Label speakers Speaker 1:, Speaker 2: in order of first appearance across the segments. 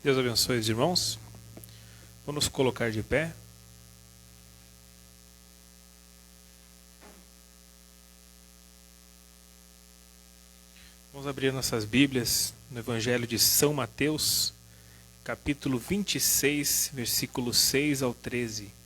Speaker 1: Deus abençoe os irmãos. Vamos nos colocar de pé. Vamos abrir nossas Bíblias no Evangelho de São Mateus, capítulo 26, versículos 6 ao 13.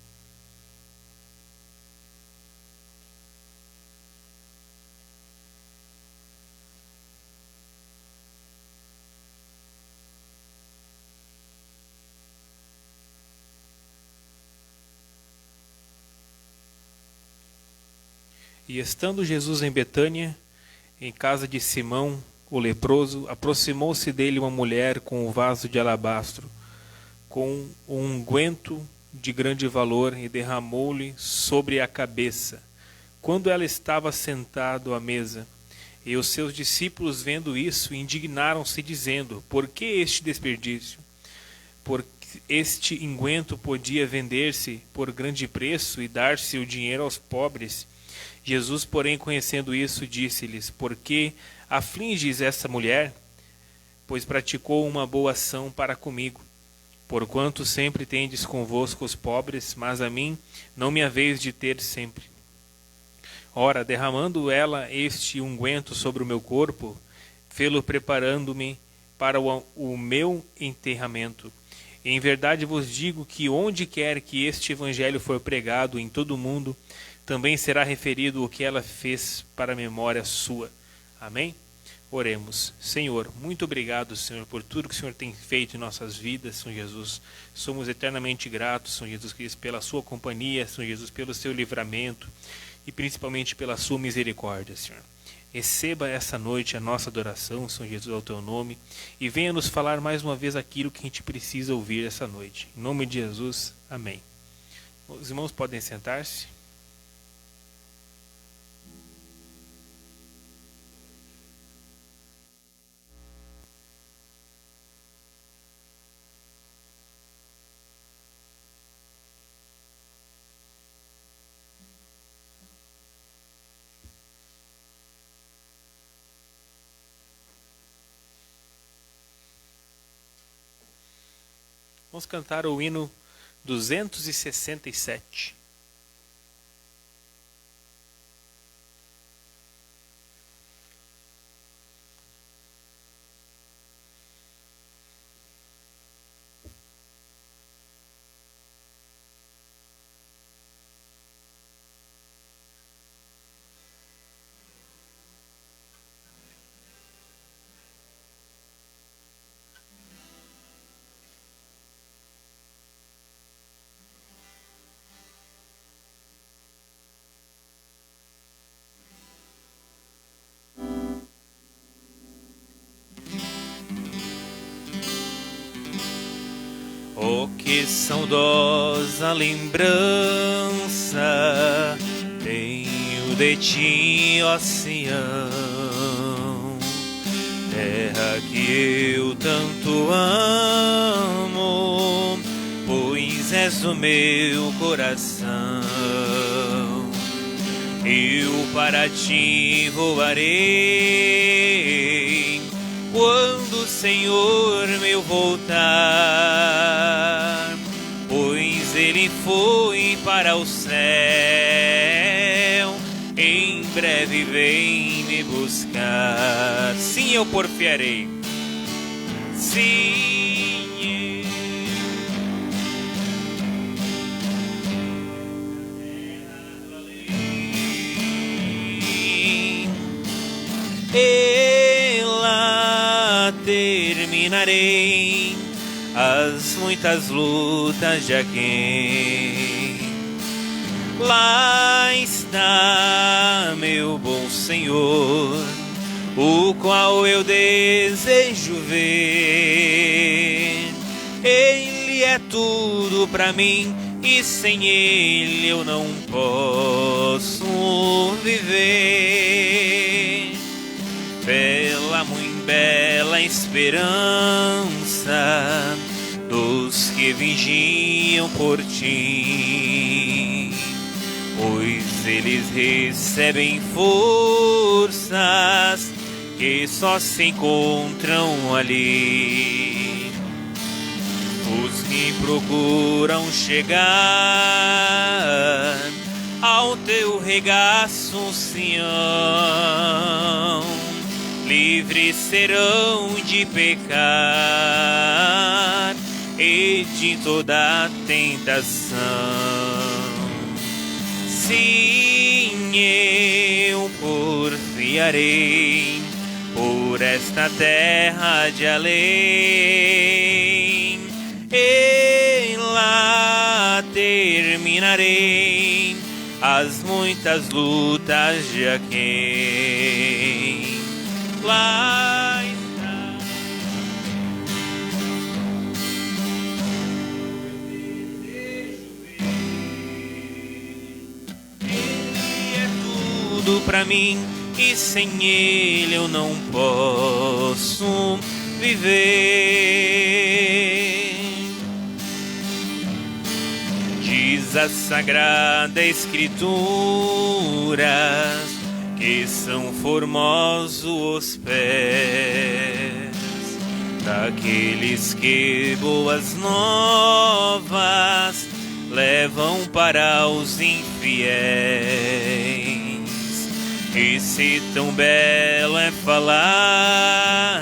Speaker 1: E estando Jesus em Betânia, em casa de Simão, o leproso, aproximou-se dele uma mulher com um vaso de alabastro, com um unguento de grande valor, e derramou-lhe sobre a cabeça, quando ela estava sentado à mesa. E os seus discípulos, vendo isso, indignaram-se, dizendo: Por que este desperdício? Porque este unguento podia vender-se por grande preço e dar-se o dinheiro aos pobres. Jesus, porém, conhecendo isso, disse-lhes: Por que afliges essa mulher? Pois praticou uma boa ação para comigo. Porquanto sempre tendes convosco os pobres, mas a mim não me haveis de ter sempre. Ora, derramando ela este unguento sobre o meu corpo, fê-lo preparando-me para o meu enterramento. E em verdade vos digo que onde quer que este evangelho for pregado em todo o mundo, também será referido o que ela fez para a memória sua. Amém? Oremos. Senhor, muito obrigado, Senhor, por tudo que o Senhor tem feito em nossas vidas, Senhor Jesus. Somos eternamente gratos, Senhor Jesus Cristo, pela sua companhia, Senhor Jesus, pelo seu livramento e principalmente pela sua misericórdia, Senhor. Receba essa noite a nossa adoração, Senhor Jesus, ao teu nome, e venha nos falar mais uma vez aquilo que a gente precisa ouvir essa noite. Em nome de Jesus, amém. Os irmãos podem sentar-se. Vamos cantar o hino 267. Oh, que saudosa lembrança tenho de ti, ó Sião, terra que eu tanto amo, pois és o meu coração. Eu para ti voarei quando o Senhor meu voltar, pois ele foi para o céu, em breve vem me buscar. Sim, eu porfiarei. Sim, terminarei as muitas lutas de alguém. Lá está meu bom Senhor, o qual eu desejo ver. Ele é tudo para mim e sem ele eu não posso viver. Pela muito bela esperança dos que vigiam por ti, pois eles recebem forças que só se encontram ali. que procuram chegar ao teu regaço, Sião, livres serão de pecar e de toda tentação. Sim, eu porfiarei por esta terra de além, e lá terminarei as muitas lutas de aquém. Lá está Ele é tudo pra mim, e sem Ele eu não posso viver. Diz a Sagrada Escritura que são formosos os pés daqueles que boas novas levam para os infiéis. E se tão belo é falar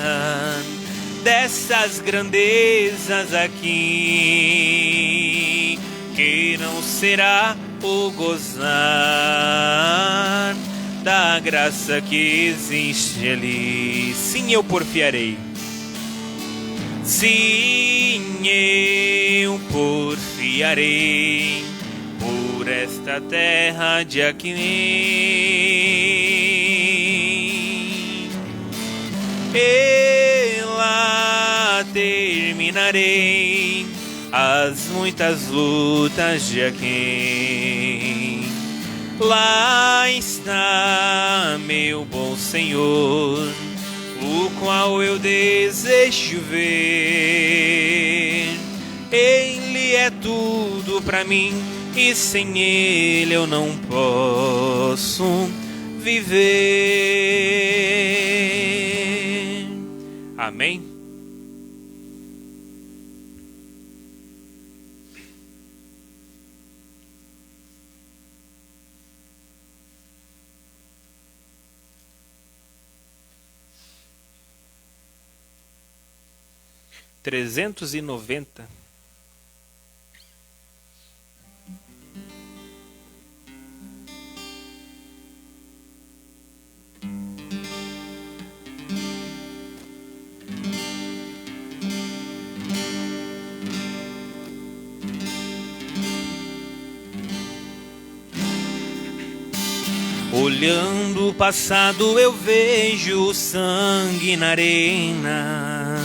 Speaker 1: dessas grandezas aqui, que não será o gozar da graça que existe ali. Sim, eu porfiarei. Sim, eu porfiarei por esta terra de aqui, e lá terminarei as muitas lutas de aqui. Lá está meu bom Senhor, o qual eu desejo ver. Ele é tudo pra mim, e sem Ele eu não posso viver. Amém? Trezentos e 90. Olhando o passado eu vejo o sangue na arena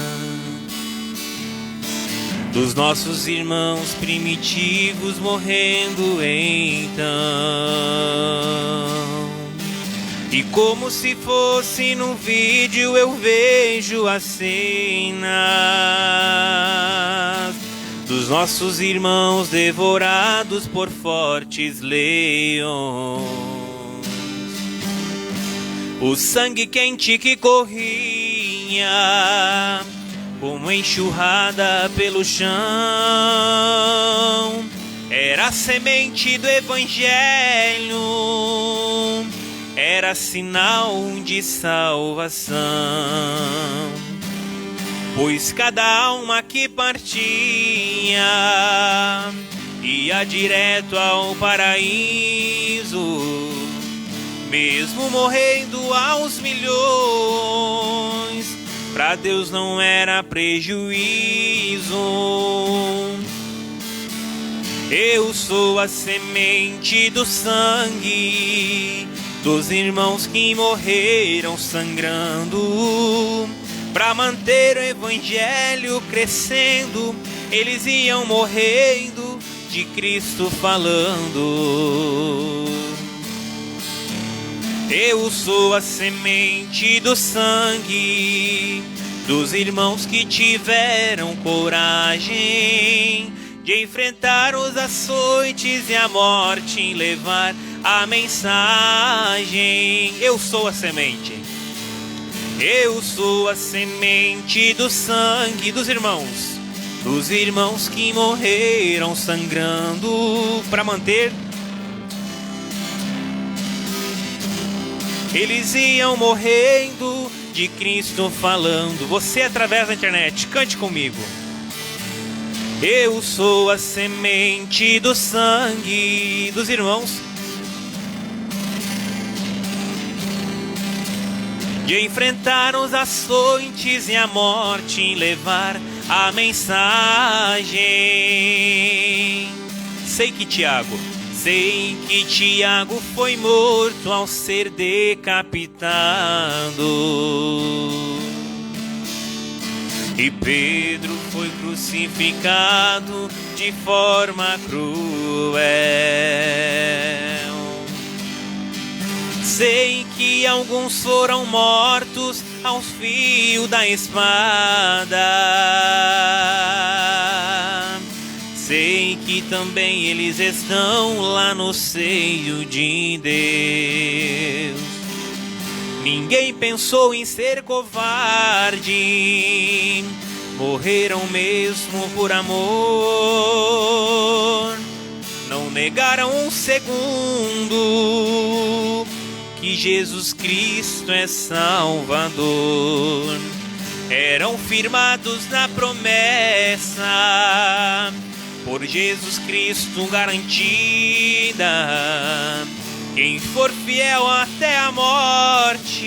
Speaker 1: dos nossos irmãos primitivos morrendo então. E como se fosse num vídeo eu vejo as cenas dos nossos irmãos devorados por fortes leões. O sangue quente que corria como enxurrada pelo chão era a semente do Evangelho, era sinal de salvação. Pois cada alma que partia ia direto ao paraíso, mesmo morrendo aos milhões, pra Deus não era prejuízo. Eu sou a semente do sangue dos irmãos que morreram sangrando, pra manter o Evangelho crescendo. Eles iam morrendo, de Cristo falando. Eu sou a semente do sangue dos irmãos que tiveram coragem de enfrentar os açoites e a morte em levar a mensagem. Eu sou a semente. Eu sou a semente do sangue dos irmãos dos irmãos que morreram sangrando para manter. Eles iam morrendo, de Cristo falando. Você através da internet, cante comigo. Eu sou a semente do sangue dos irmãos, de enfrentar os açoites e a morte, em levar a mensagem. Sei que Tiago foi morto ao ser decapitado, e Pedro foi crucificado de forma cruel. Sei que alguns foram mortos aos fios da espada. Sei que também eles estão lá no seio de Deus. Ninguém pensou em ser covarde, morreram mesmo por amor. Não negaram um segundo que Jesus Cristo é Salvador. Eram firmados na promessa, por Jesus Cristo garantida. Quem for fiel até a morte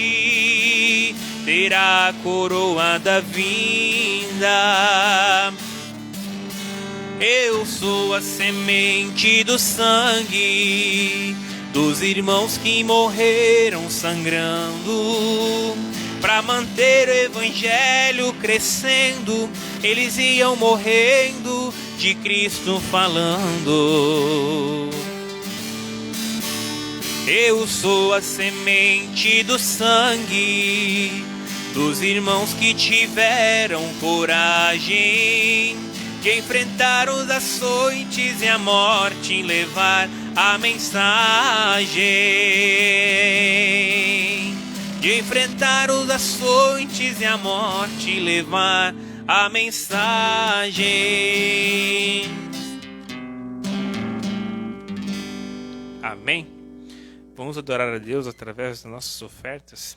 Speaker 1: terá a coroa da vinda. Eu sou a semente do sangue dos irmãos que morreram sangrando para manter o evangelho crescendo. Eles iam morrendo, de Cristo falando. Eu sou a semente do sangue dos irmãos que tiveram coragem de enfrentar os açoites e a morte, em levar a mensagem. De enfrentar os açoites e a morte, e levar a mensagem. Amém? Vamos adorar a Deus através das nossas ofertas.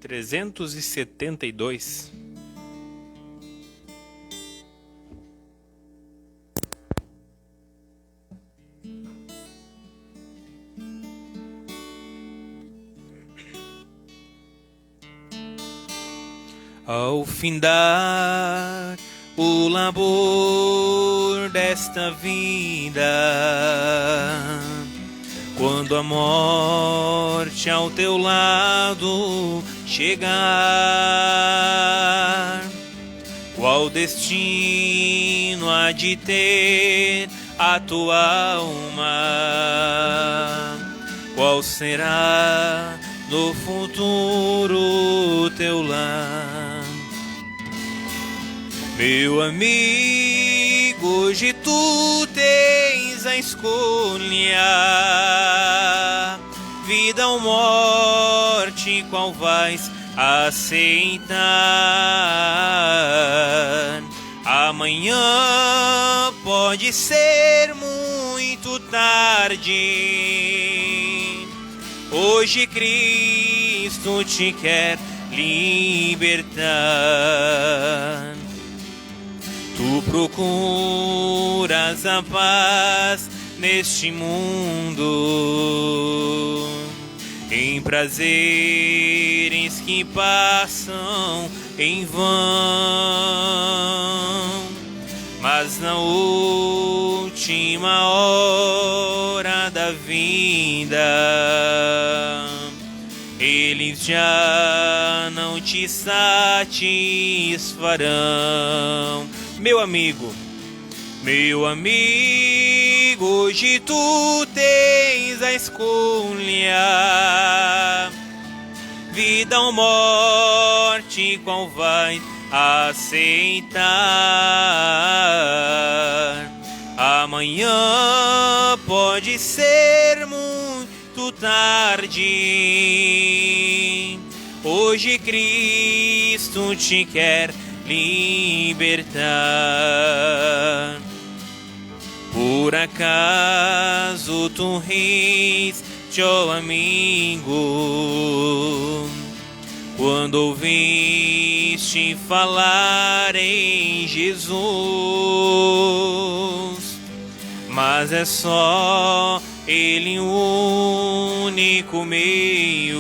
Speaker 1: Trezentos e 372. Ao findar o labor desta vida, quando a morte ao teu lado chegar, qual destino há de ter a tua alma? Qual será no futuro teu lar? Meu amigo, hoje tu tens a escolha, vida ou morte, qual vais aceitar? Amanhã pode ser muito tarde. Hoje Cristo te quer libertar. Tu procuras a paz neste mundo, em prazeres que passam em vão, mas na última hora da vida, eles já não te satisfarão. Meu amigo, hoje tu tens a escolha, vida ou morte, qual vai aceitar? Amanhã pode ser muito tarde. Hoje Cristo te quer libertar. Por acaso tu rires, teu amigo, quando ouviste falar em Jesus? Mas é só Ele o único meio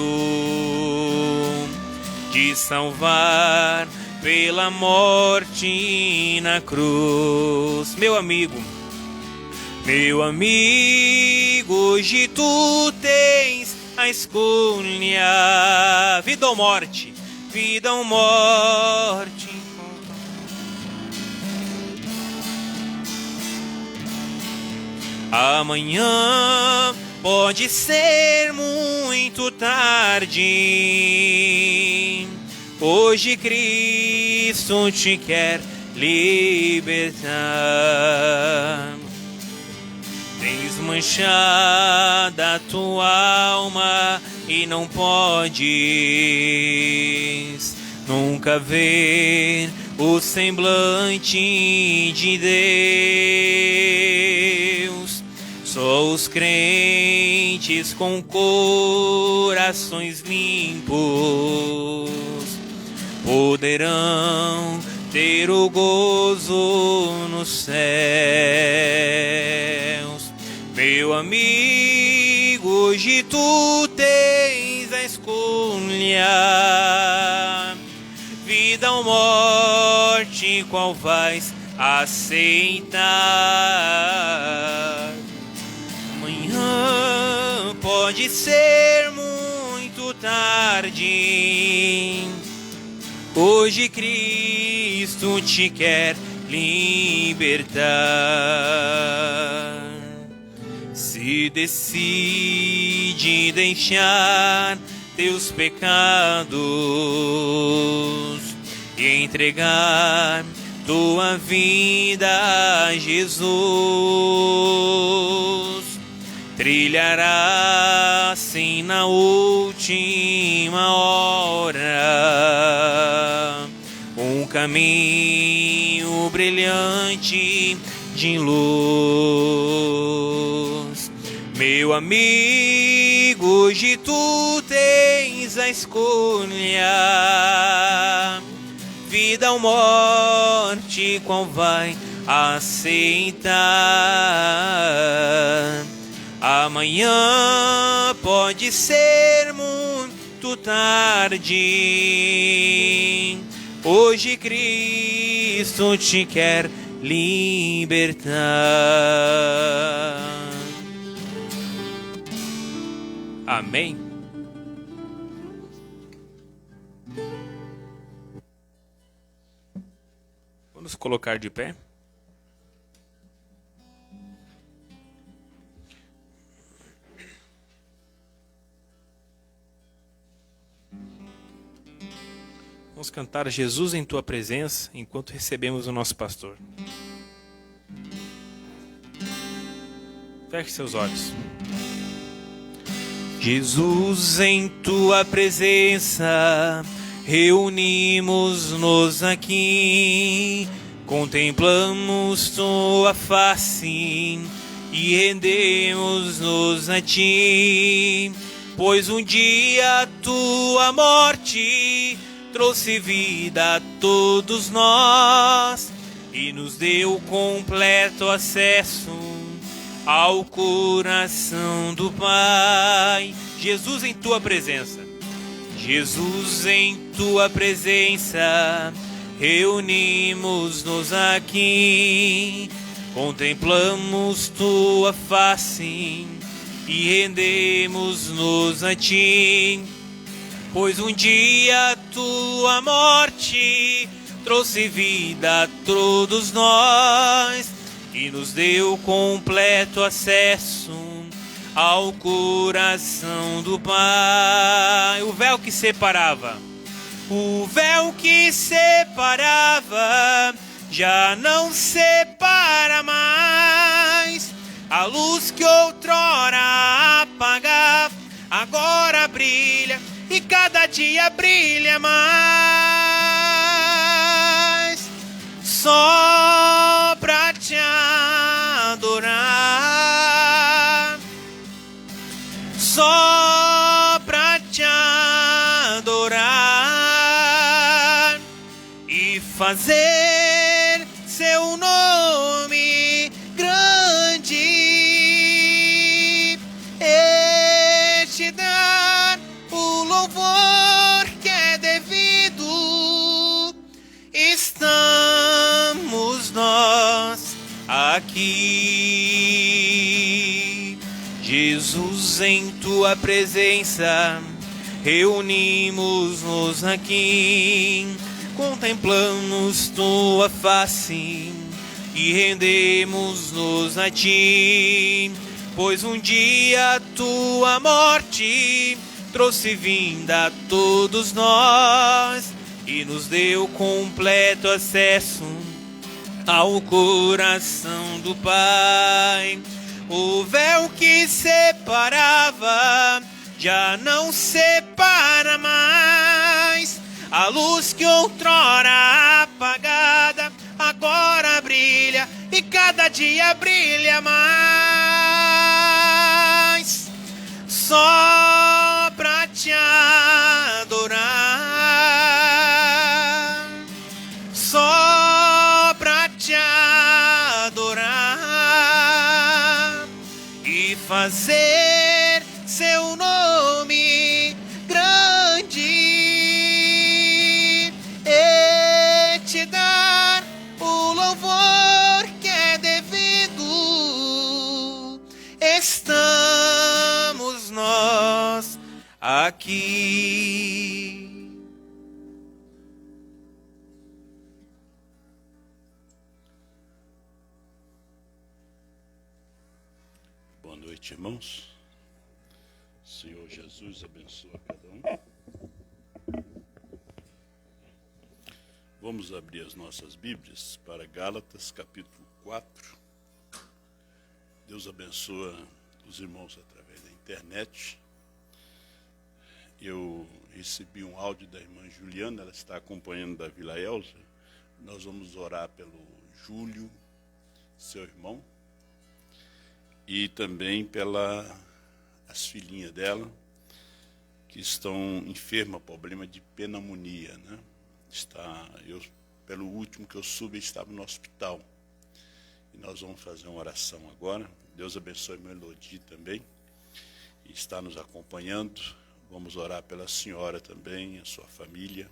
Speaker 1: de salvar pela morte na cruz. Meu amigo, hoje tu tens a escolha, vida ou morte, vida ou morte. Amanhã pode ser muito tarde. Hoje Cristo te quer libertar. Tens manchada a tua alma e não podes nunca ver o semblante de Deus. Só os crentes com corações limpos poderão ter o gozo nos céus. Meu amigo, hoje tu tens a escolha, vida ou morte, qual vais aceitar? Amanhã pode ser muito tarde. Hoje Cristo te quer libertar. Se decide deixar teus pecados e entregar tua vida a Jesus, trilhará assim na última hora um caminho brilhante de luz. Meu amigo, hoje tu tens a escolha, vida ou morte, qual vai aceitar? Amanhã pode ser muito tarde. Hoje Cristo te quer libertar. Amém. Vamos colocar de pé. Vamos cantar Jesus em tua presença enquanto recebemos o nosso pastor. Feche seus olhos. Jesus, em tua presença reunimos-nos aqui, contemplamos tua face e rendemos-nos a ti, pois um dia a tua morte trouxe vida a todos nós e nos deu completo acesso ao coração do Pai. Jesus, em tua presença, Jesus, em tua presença reunimos-nos aqui, Contemplamos tua face e rendemos-nos a ti, pois um dia tua morte trouxe vida a todos nós e nos deu completo acesso ao coração do Pai. O véu que separava já não separa mais. A luz que outrora apagava agora brilha e cada dia brilha mais. Só pra te adorar, só pra te adorar e fazer seu nome grande e te dar o louvor que é devido. Estamos nós aqui, Jesus, em tua presença reunimos-nos aqui. Contemplamos tua face e rendemos-nos a ti, pois um dia tua morte trouxe vinda a todos nós e nos deu completo acesso ao coração do Pai. O véu que separava já não separa mais. A luz que outrora apagada agora brilha e cada dia brilha mais. Só pra te adorar, só pra te adorar e fazer seu nome grande e te dar o louvor que é devido. Estamos nós aqui.
Speaker 2: Boa noite, irmãos. Senhor Jesus abençoa cada um. Vamos abrir as nossas Bíblias para Gálatas, capítulo 4. Deus abençoa os irmãos através da internet. Eu recebi um áudio da irmã Juliana, ela está acompanhando da Vila Elza. Nós vamos orar pelo Júlio, seu irmão, e também as filhinhas dela, que estão enfermas, problema de pneumonia, né? Pelo último que eu soube, estava no hospital. E nós vamos fazer uma oração agora. Deus abençoe a Melody também, e está nos acompanhando. Vamos orar pela senhora também, a sua família.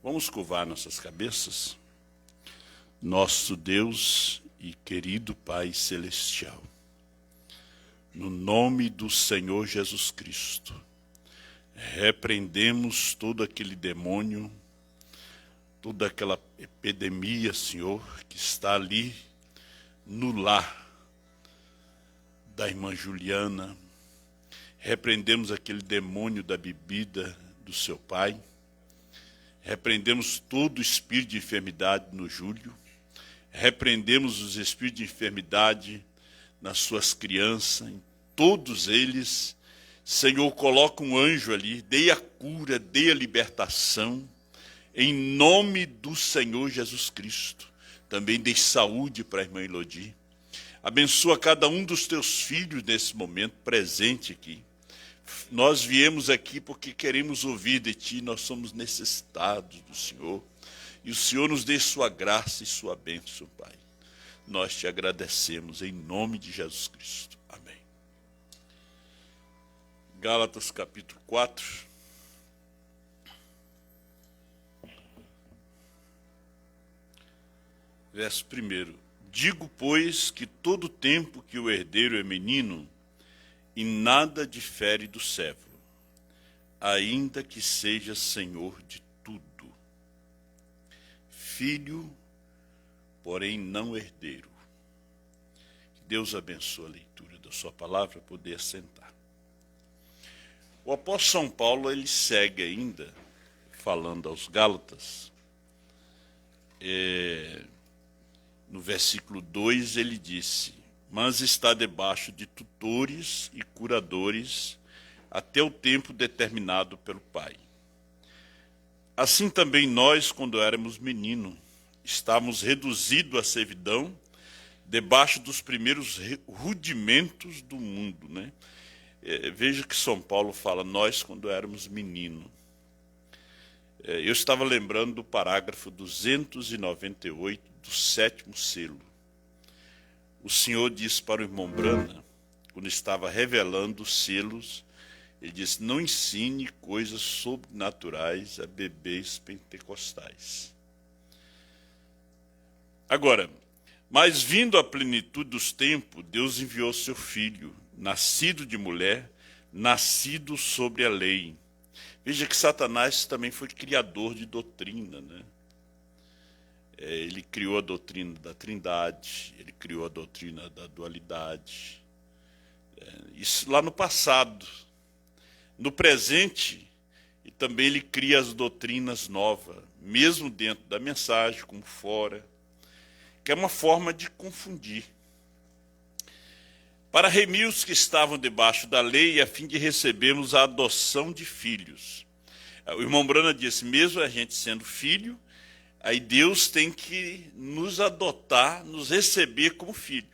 Speaker 2: Vamos curvar nossas cabeças. Nosso Deus e querido Pai Celestial, no nome do Senhor Jesus Cristo, repreendemos todo aquele demônio, toda aquela epidemia, Senhor, que está ali no lar da irmã Juliana. Repreendemos aquele demônio da bebida do seu pai. Repreendemos todo o espírito de enfermidade no Júlio. Repreendemos os espíritos de enfermidade nas suas crianças, em todos eles. Senhor, coloca um anjo ali, dê a cura, dê a libertação, em nome do Senhor Jesus Cristo. Também dê saúde para a irmã Elodie. Abençoa cada um dos teus filhos nesse momento presente aqui. Nós viemos aqui porque queremos ouvir de ti, nós somos necessitados do Senhor. E o Senhor nos dê sua graça e sua bênção, Pai. Nós te agradecemos em nome de Jesus Cristo. Amém. Gálatas capítulo 4. Verso 1. Digo, pois, que todo tempo que o herdeiro é menino, em nada difere do servo, ainda que seja senhor de tudo. Filho, porém não herdeiro. Que Deus abençoe a leitura da sua palavra, poder sentar. O apóstolo São Paulo, ele segue ainda, falando aos Gálatas, no versículo 2 ele disse: mas está debaixo de tutores e curadores até o tempo determinado pelo Pai. Assim também nós, quando éramos meninos, estávamos reduzidos à servidão, debaixo dos primeiros rudimentos do mundo, né? Veja que São Paulo fala, nós quando éramos meninos. Eu estava lembrando do parágrafo 298 do 7º selo. O Senhor disse para o irmão Brana, quando estava revelando os selos, ele disse: não ensine coisas sobrenaturais a bebês pentecostais. Agora, mas vindo à plenitude dos tempos, Deus enviou seu Filho, nascido de mulher, nascido sobre a lei. Veja que Satanás também foi criador de doutrina, né? Ele criou a doutrina da Trindade, ele criou a doutrina da dualidade. Isso lá no passado. No presente, e também ele cria as doutrinas novas, mesmo dentro da mensagem, como fora, que é uma forma de confundir. Para remir os que estavam debaixo da lei, a fim de recebermos a adoção de filhos. O irmão Brana disse, mesmo a gente sendo filho, aí Deus tem que nos adotar, nos receber como filho.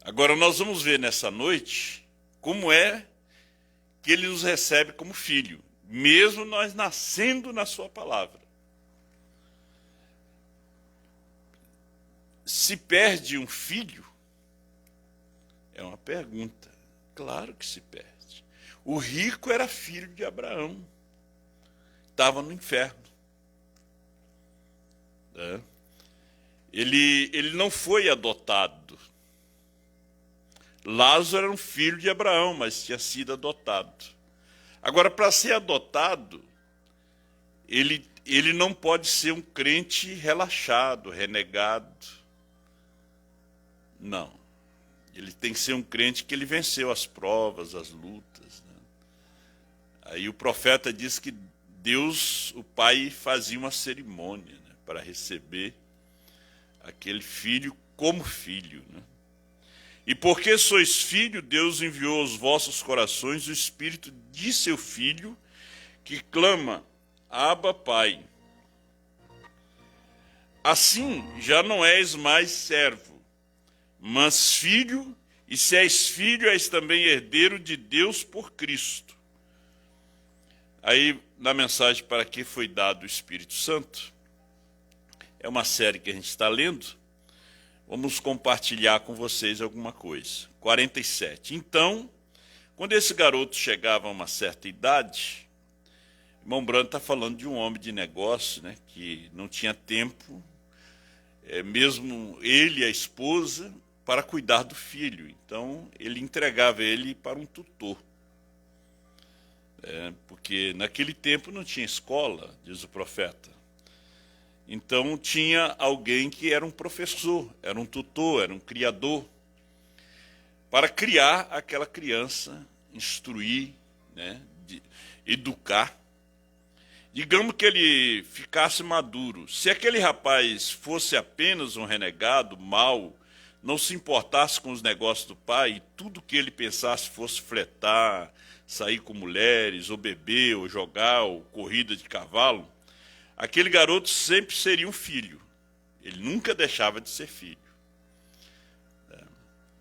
Speaker 2: Agora nós vamos ver nessa noite como é que ele nos recebe como filho, mesmo nós nascendo na sua palavra. Se perde um filho? É uma pergunta. Claro que se perde. O rico era filho de Abraão. Estava no inferno. Ele não foi adotado. Lázaro era um filho de Abraão, mas tinha sido adotado. Agora, para ser adotado, ele não pode ser um crente relaxado, renegado. Não. Ele tem que ser um crente que ele venceu as provas, as lutas, né? Aí o profeta diz que Deus, o Pai, fazia uma cerimônia, né, para receber aquele filho como filho, né? E porque sois filho, Deus enviou aos vossos corações o Espírito de seu Filho, que clama, Abba, Pai. Assim, já não és mais servo, mas filho, e se és filho, és também herdeiro de Deus por Cristo. Aí, na mensagem para que foi dado o Espírito Santo, é uma série que a gente está lendo, vamos compartilhar com vocês alguma coisa. 47. Então, quando esse garoto chegava a uma certa idade, o irmão Brando está falando de um homem de negócio, né, que não tinha tempo, mesmo ele e a esposa, para cuidar do filho. Então, ele entregava ele para um tutor. Porque naquele tempo não tinha escola, diz o profeta. Então tinha alguém que era um professor, era um tutor, era um criador, para criar aquela criança, instruir, né, educar. Digamos que ele ficasse maduro. Se aquele rapaz fosse apenas um renegado, mau, não se importasse com os negócios do pai, e tudo que ele pensasse fosse fletar, sair com mulheres, ou beber, ou jogar, ou corrida de cavalo, aquele garoto sempre seria um filho. Ele nunca deixava de ser filho.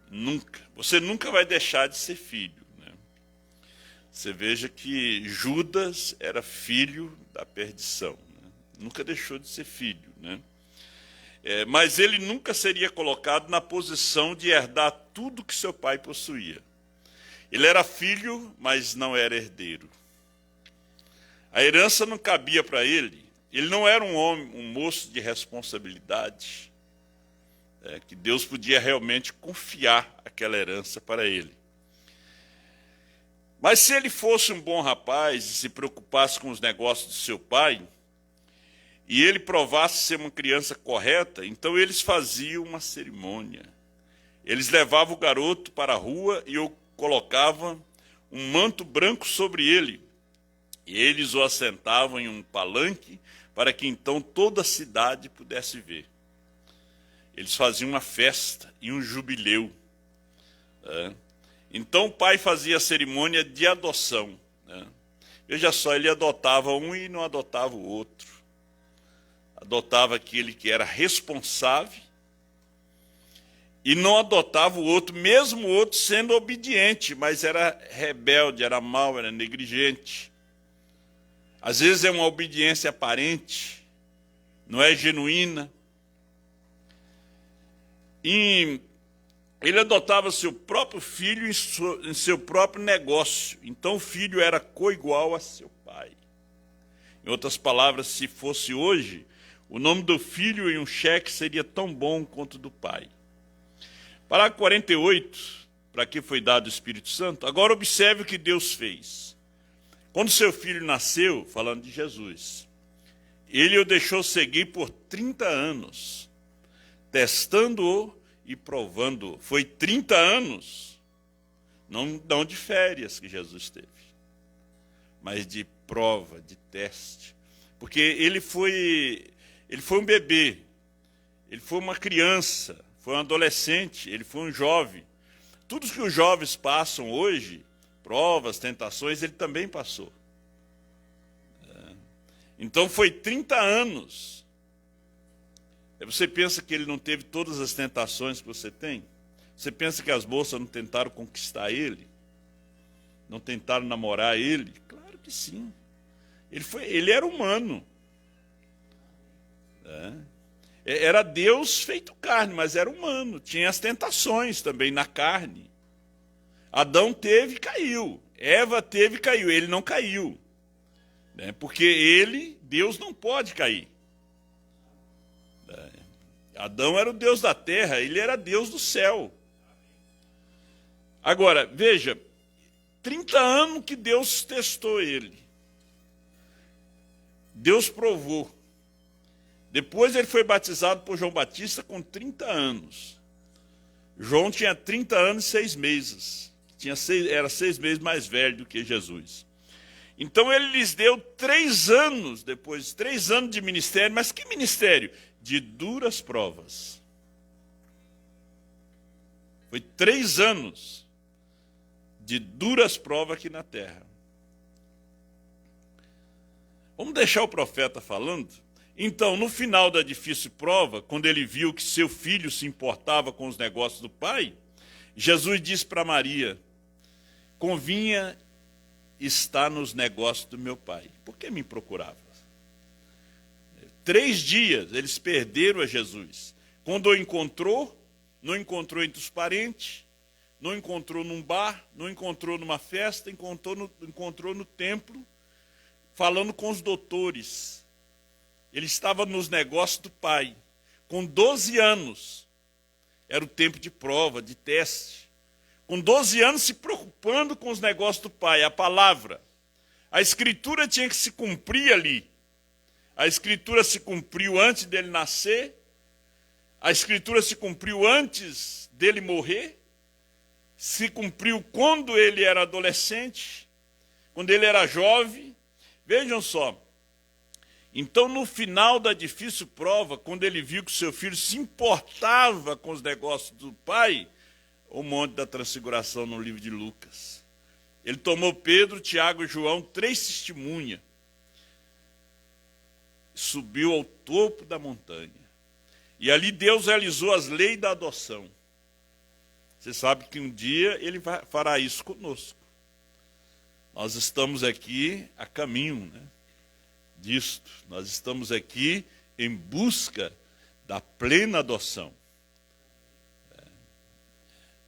Speaker 2: Nunca. Você nunca vai deixar de ser filho, né? Você veja que Judas era filho da perdição, né? Nunca deixou de ser filho, né? Mas ele nunca seria colocado na posição de herdar tudo que seu pai possuía. Ele era filho, mas não era herdeiro. A herança não cabia para ele, ele não era um homem, um moço de responsabilidade, que Deus podia realmente confiar aquela herança para ele. Mas se ele fosse um bom rapaz e se preocupasse com os negócios de seu pai, e ele provasse ser uma criança correta, então eles faziam uma cerimônia. Eles levavam o garoto para a rua e o colocavam um manto branco sobre ele. E eles o assentavam em um palanque para que então toda a cidade pudesse ver. Eles faziam uma festa e um jubileu. Então o pai fazia a cerimônia de adoção. Veja só, ele adotava um e não adotava o outro. Adotava aquele que era responsável e não adotava o outro, mesmo o outro sendo obediente, mas era rebelde, era mau, era negligente. Às vezes é uma obediência aparente, não é genuína. E ele adotava seu próprio filho em seu próprio negócio. Então o filho era coigual a seu pai. Em outras palavras, se fosse hoje, o nome do filho em um cheque seria tão bom quanto do pai. Parágrafo 48, para que foi dado o Espírito Santo? Agora observe o que Deus fez. Quando seu filho nasceu, falando de Jesus, ele o deixou seguir por 30 anos, testando-o e provando-o. Foi 30 anos, não de férias que Jesus teve, mas de prova, de teste. Porque ele foi um bebê, ele foi uma criança, foi um adolescente, ele foi um jovem. Tudo que os jovens passam hoje, provas, tentações, ele também passou. Então foi 30 anos. Você pensa que ele não teve todas as tentações que você tem? Você pensa que as moças não tentaram conquistar ele? Não tentaram namorar ele? Claro que sim. Ele era humano. Era Deus feito carne, mas era humano. Tinha as tentações também na carne. Adão teve e caiu. Eva teve e caiu. Ele não caiu. Porque Deus não pode cair. Adão era o Deus da terra, ele era Deus do céu. Agora, veja, 30 anos que Deus testou ele. Deus provou. Depois ele foi batizado por João Batista com 30 anos. João tinha 30 anos e 6 meses. Era 6 meses mais velho do que Jesus. Então ele lhes deu 3 anos, depois 3 anos de ministério. Mas que ministério? De duras provas. Foi 3 anos de duras provas aqui na terra. Vamos deixar o profeta falando? Então, no final da difícil prova, quando ele viu que seu filho se importava com os negócios do pai, Jesus disse para Maria: convinha estar nos negócios do meu pai. Por que me procurava? 3 dias eles perderam a Jesus. Quando o encontrou, não encontrou entre os parentes, não encontrou num bar, não encontrou numa festa, encontrou no templo, falando com os doutores. Ele estava nos negócios do pai. Com 12 anos, era o tempo de prova, de teste. Com 12 anos se preocupando com os negócios do pai, a palavra. A escritura tinha que se cumprir ali. A escritura se cumpriu antes dele nascer. A escritura se cumpriu antes dele morrer. Se cumpriu quando ele era adolescente, quando ele era jovem. Vejam só. Então, no final da difícil prova, quando ele viu que seu filho se importava com os negócios do pai, o monte da transfiguração no livro de Lucas, ele tomou Pedro, Tiago e João, 3 testemunhas, subiu ao topo da montanha. E ali Deus realizou as leis da adoção. Você sabe que um dia ele fará isso conosco. Nós estamos aqui a caminho, disto. Nós estamos aqui em busca da plena adoção.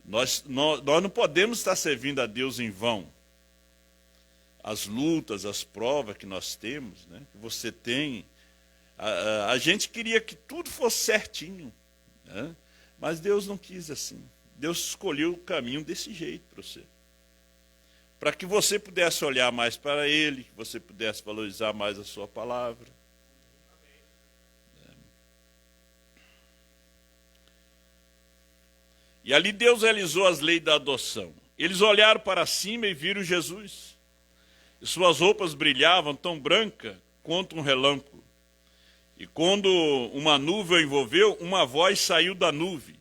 Speaker 2: Nós não podemos estar servindo a Deus em vão. As lutas, as provas que nós temos, que você tem A gente queria que tudo fosse certinho, né? Mas Deus não quis assim. Deus escolheu o caminho desse jeito para você. Para que você pudesse olhar mais para Ele, que você pudesse valorizar mais a sua palavra. E ali Deus realizou as leis da adoção. Eles olharam para cima e viram Jesus. E suas roupas brilhavam tão branca quanto um relâmpago. E quando uma nuvem o envolveu, uma voz saiu da nuvem.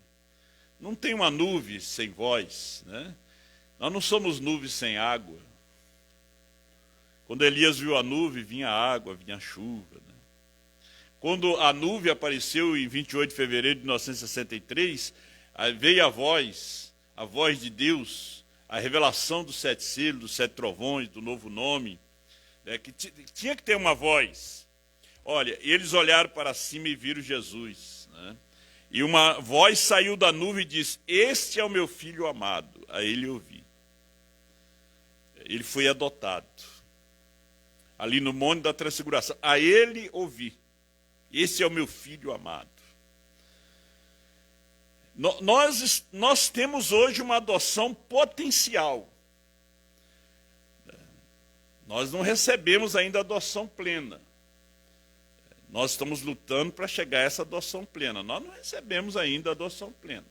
Speaker 2: Não tem uma nuvem sem voz, né? Nós não somos nuvens sem água. Quando Elias viu a nuvem, vinha água, vinha chuva, né? Quando a nuvem apareceu em 28 de fevereiro de 1963, veio a voz de Deus, a revelação dos 7 selos, dos 7 trovões, do novo nome, né? Que tinha que ter uma voz. Olha, eles olharam para cima e viram Jesus, né? E uma voz saiu da nuvem e disse: este é o meu filho amado, a ele ouvi. Ele foi adotado, ali no Monte da Transfiguração, a ele ouvi, esse é o meu filho amado. Nós temos hoje uma adoção potencial. Nós não recebemos ainda a adoção plena. Nós estamos lutando para chegar a essa adoção plena. Nós não recebemos ainda a adoção plena.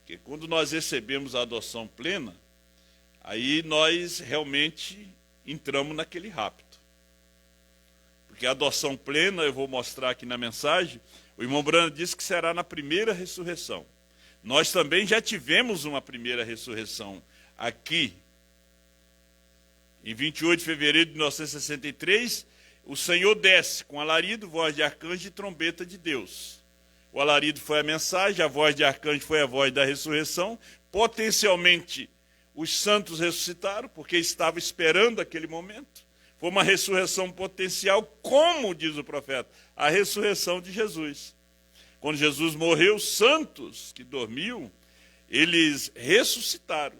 Speaker 2: Porque quando nós recebemos a adoção plena, aí nós realmente entramos naquele rapto. Porque a adoção plena, eu vou mostrar aqui na mensagem, o irmão Brando disse que será na primeira ressurreição. Nós também já tivemos uma primeira ressurreição aqui, em 28 de fevereiro de 1963, o Senhor desce com alarido, voz de arcanjo e trombeta de Deus. O alarido foi a mensagem, a voz de arcanjo foi a voz da ressurreição. Potencialmente, os santos ressuscitaram, porque estavam esperando aquele momento. Foi uma ressurreição potencial, como diz o profeta, a ressurreição de Jesus. Quando Jesus morreu, os santos que dormiam, eles ressuscitaram.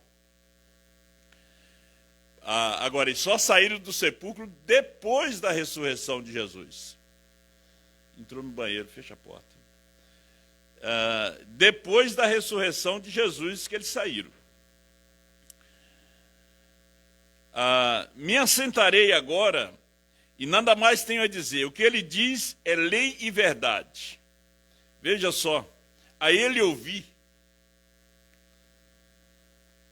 Speaker 2: Agora, eles só saíram do sepulcro depois da ressurreição de Jesus. Entrou no banheiro, fecha a porta. Depois da ressurreição de Jesus que eles saíram. Me assentarei agora e nada mais tenho a dizer. O que ele diz é lei e verdade. Veja só, a ele ouvi.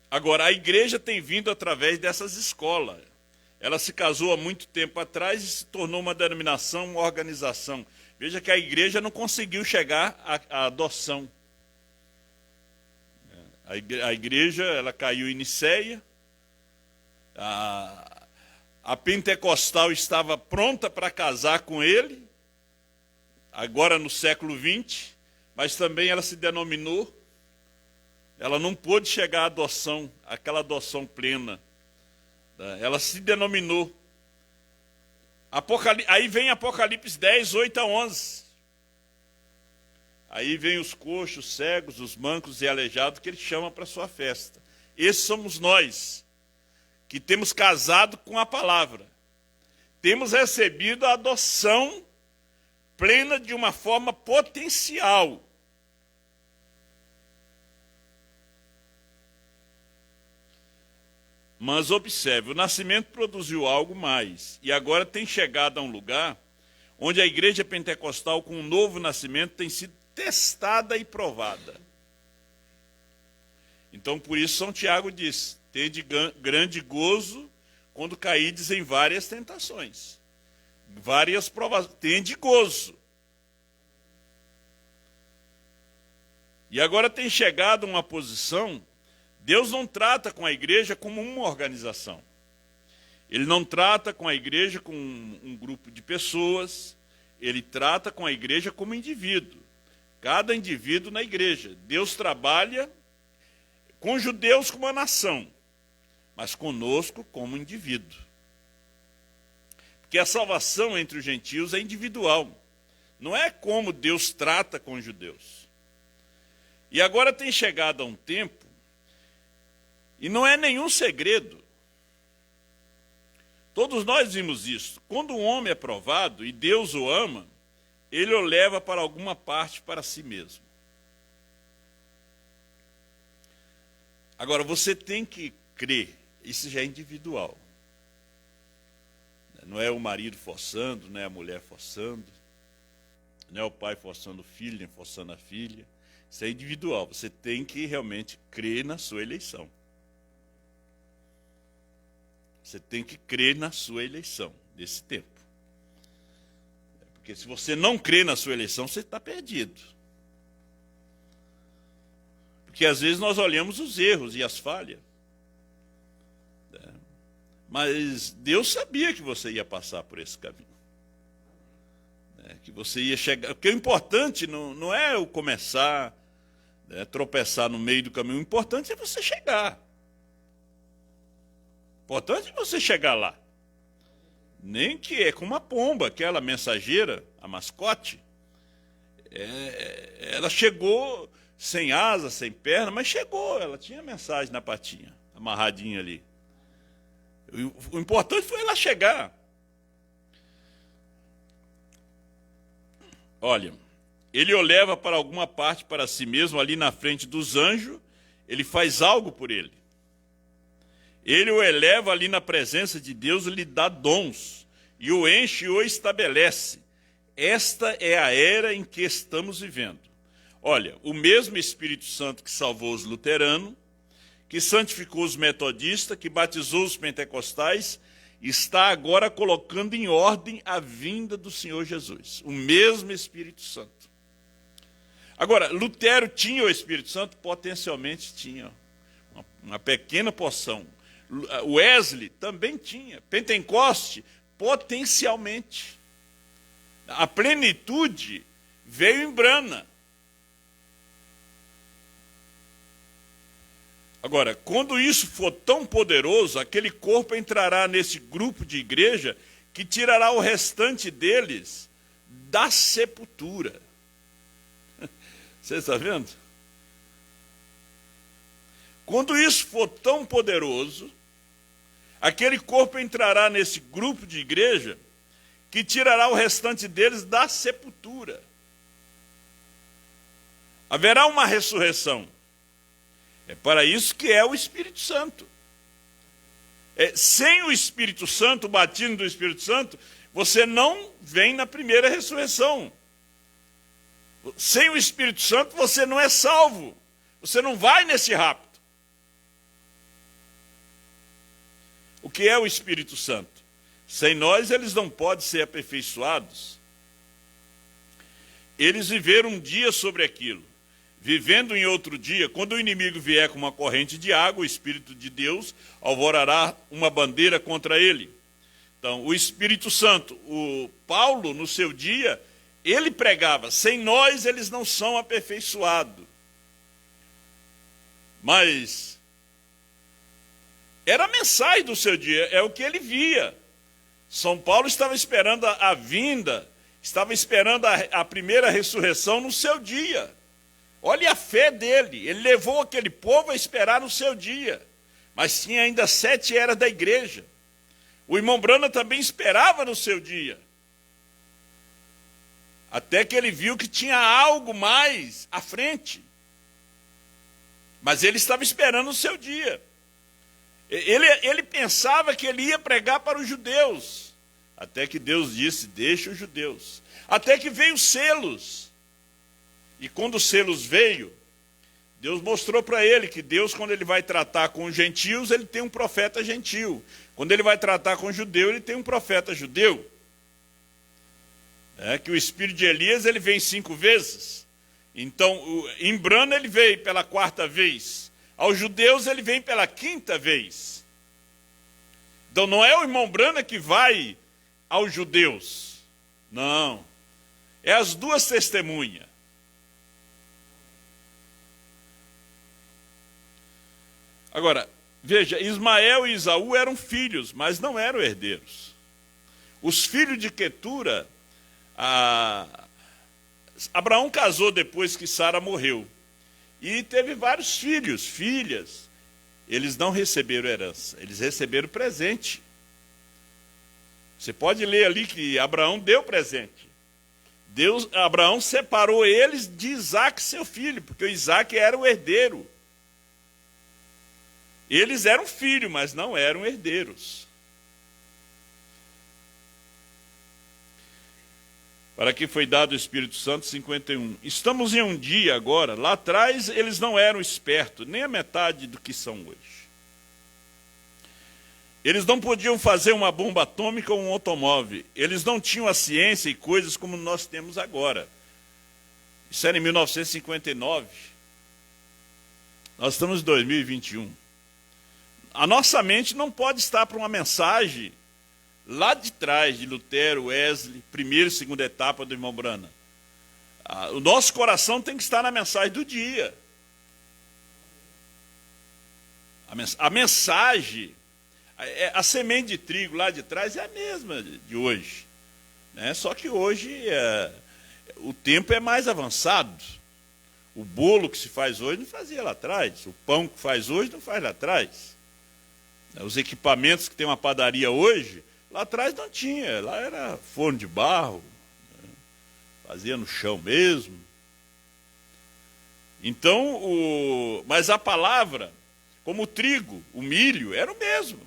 Speaker 2: Agora, a igreja tem vindo através dessas escolas. Ela se casou há muito tempo atrás e se tornou uma denominação, uma organização. Veja que a igreja não conseguiu chegar à adoção. A igreja, ela caiu em Nicéia. A pentecostal estava pronta para casar com ele, agora no século XX, mas também ela se denominou. Ela não pôde chegar à adoção, aquela adoção plena. Ela se denominou. Aí vem Apocalipse 10, 8 a 11. Aí vem os coxos, os cegos, os mancos e aleijados que ele chama para a sua festa. Esses somos nós, que temos casado com a palavra. Temos recebido a adoção plena de uma forma potencial. Mas observe, o nascimento produziu algo mais, e agora tem chegado a um lugar onde a igreja pentecostal, com um novo nascimento, tem sido testada e provada. Então, por isso, São Tiago diz: tende grande gozo quando caídes em várias tentações, várias provas, tende gozo. E agora tem chegado a uma posição. Deus não trata com a igreja como uma organização. Ele não trata com a igreja como um grupo de pessoas. Ele trata com a igreja como indivíduo. Cada indivíduo na igreja. Deus trabalha com judeus como uma nação, mas conosco como indivíduo. Porque a salvação entre os gentios é individual. Não é como Deus trata com os judeus. E agora tem chegado a um tempo, e não é nenhum segredo, Todos nós vimos isso. Quando um homem é provado e Deus o ama, ele o leva para alguma parte para si mesmo. Agora, você tem que crer, isso já é individual. Não é o marido forçando, não é a mulher forçando, não é o pai forçando o filho, nem forçando a filha. Isso é individual, você tem que realmente crer na sua eleição. Você tem que crer na sua eleição, nesse tempo. Porque se você não crê na sua eleição, você está perdido. Porque às vezes nós olhamos os erros e as falhas. Mas Deus sabia que você ia passar por esse caminho. Que você ia chegar. Porque o importante não é o começar, tropeçar no meio do caminho. O importante é você chegar. O importante é você chegar lá. Nem que é como uma pomba, aquela mensageira, a mascote. Ela chegou sem asa, sem perna, mas chegou. Ela tinha a mensagem na patinha, amarradinha ali. O importante foi ela chegar. Olha, ele o leva para alguma parte para si mesmo, ali na frente dos anjos, ele faz algo por ele. Ele o eleva ali na presença de Deus, lhe dá dons, e o enche e o estabelece. Esta é a era em que estamos vivendo. Olha, o mesmo Espírito Santo que salvou os luteranos, que santificou os metodistas, que batizou os pentecostais, está agora colocando em ordem a vinda do Senhor Jesus. O mesmo Espírito Santo. Agora, Lutero tinha o Espírito Santo? Potencialmente tinha. Uma pequena porção. Wesley também tinha. Pentecoste, potencialmente. A plenitude veio em Brana. Agora, quando isso for tão poderoso, aquele corpo entrará nesse grupo de igreja que tirará o restante deles da sepultura. Você está vendo? Quando isso for tão poderoso, aquele corpo entrará nesse grupo de igreja que tirará o restante deles da sepultura. Haverá uma ressurreição. É para isso que é o Espírito Santo. Sem o Espírito Santo, o batismo do Espírito Santo, você não vem na primeira ressurreição. Sem o Espírito Santo, você não é salvo. Você não vai nesse rapto. O que é o Espírito Santo? Sem nós, eles não podem ser aperfeiçoados. Eles viveram um dia sobre aquilo. Vivendo em outro dia, quando o inimigo vier com uma corrente de água, o Espírito de Deus alvorará uma bandeira contra ele. Então, o Espírito Santo, o Paulo, no seu dia, ele pregava, sem nós eles não são aperfeiçoados. Mas era a mensagem do seu dia, é o que ele via. São Paulo estava esperando a vinda, estava esperando a primeira ressurreição no seu dia. Olha a fé dele, ele levou aquele povo a esperar no seu dia, mas tinha ainda 7 eras da igreja. O irmão Branham também esperava no seu dia, até que ele viu que tinha algo mais à frente, mas ele estava esperando o seu dia. Ele pensava que ele ia pregar para os judeus, até que Deus disse, deixa os judeus, até que veio os selos. E quando os selos veio, Deus mostrou para ele que Deus, quando ele vai tratar com os gentios, ele tem um profeta gentil. Quando ele vai tratar com o judeu, ele tem um profeta judeu. Que o espírito de Elias, ele vem 5 vezes. Então, em Brana ele veio pela 4ª vez. Aos judeus ele vem pela 5ª vez. Então não é o irmão Brana que vai aos judeus. Não. É as 2 testemunhas. Agora, veja, Ismael e Isaú eram filhos, mas não eram herdeiros. Os filhos de Quetura, Abraão casou depois que Sara morreu. E teve vários filhos, filhas. Eles não receberam herança, eles receberam presente. Você pode ler ali que Abraão deu presente. Abraão separou eles de Isaac, seu filho, porque o Isaac era o herdeiro. Eles eram filhos, mas não eram herdeiros. Para que foi dado o Espírito Santo, 51. Estamos em um dia agora, lá atrás eles não eram espertos, nem a metade do que são hoje. Eles não podiam fazer uma bomba atômica ou um automóvel. Eles não tinham a ciência e coisas como nós temos agora. Isso era em 1959. Nós estamos em 2021. A nossa mente não pode estar para uma mensagem lá de trás, de Lutero, Wesley, primeira e segunda etapa do irmão Branham. O nosso coração tem que estar na mensagem do dia. A mensagem, a semente de trigo lá de trás é a mesma de hoje. Né? Só que hoje o tempo é mais avançado. O bolo que se faz hoje não fazia lá atrás. O pão que faz hoje não faz lá atrás. Os equipamentos que tem uma padaria hoje, lá atrás não tinha. Lá era forno de barro, né? Fazia no chão mesmo. Então, mas a palavra, como o trigo, o milho, era o mesmo.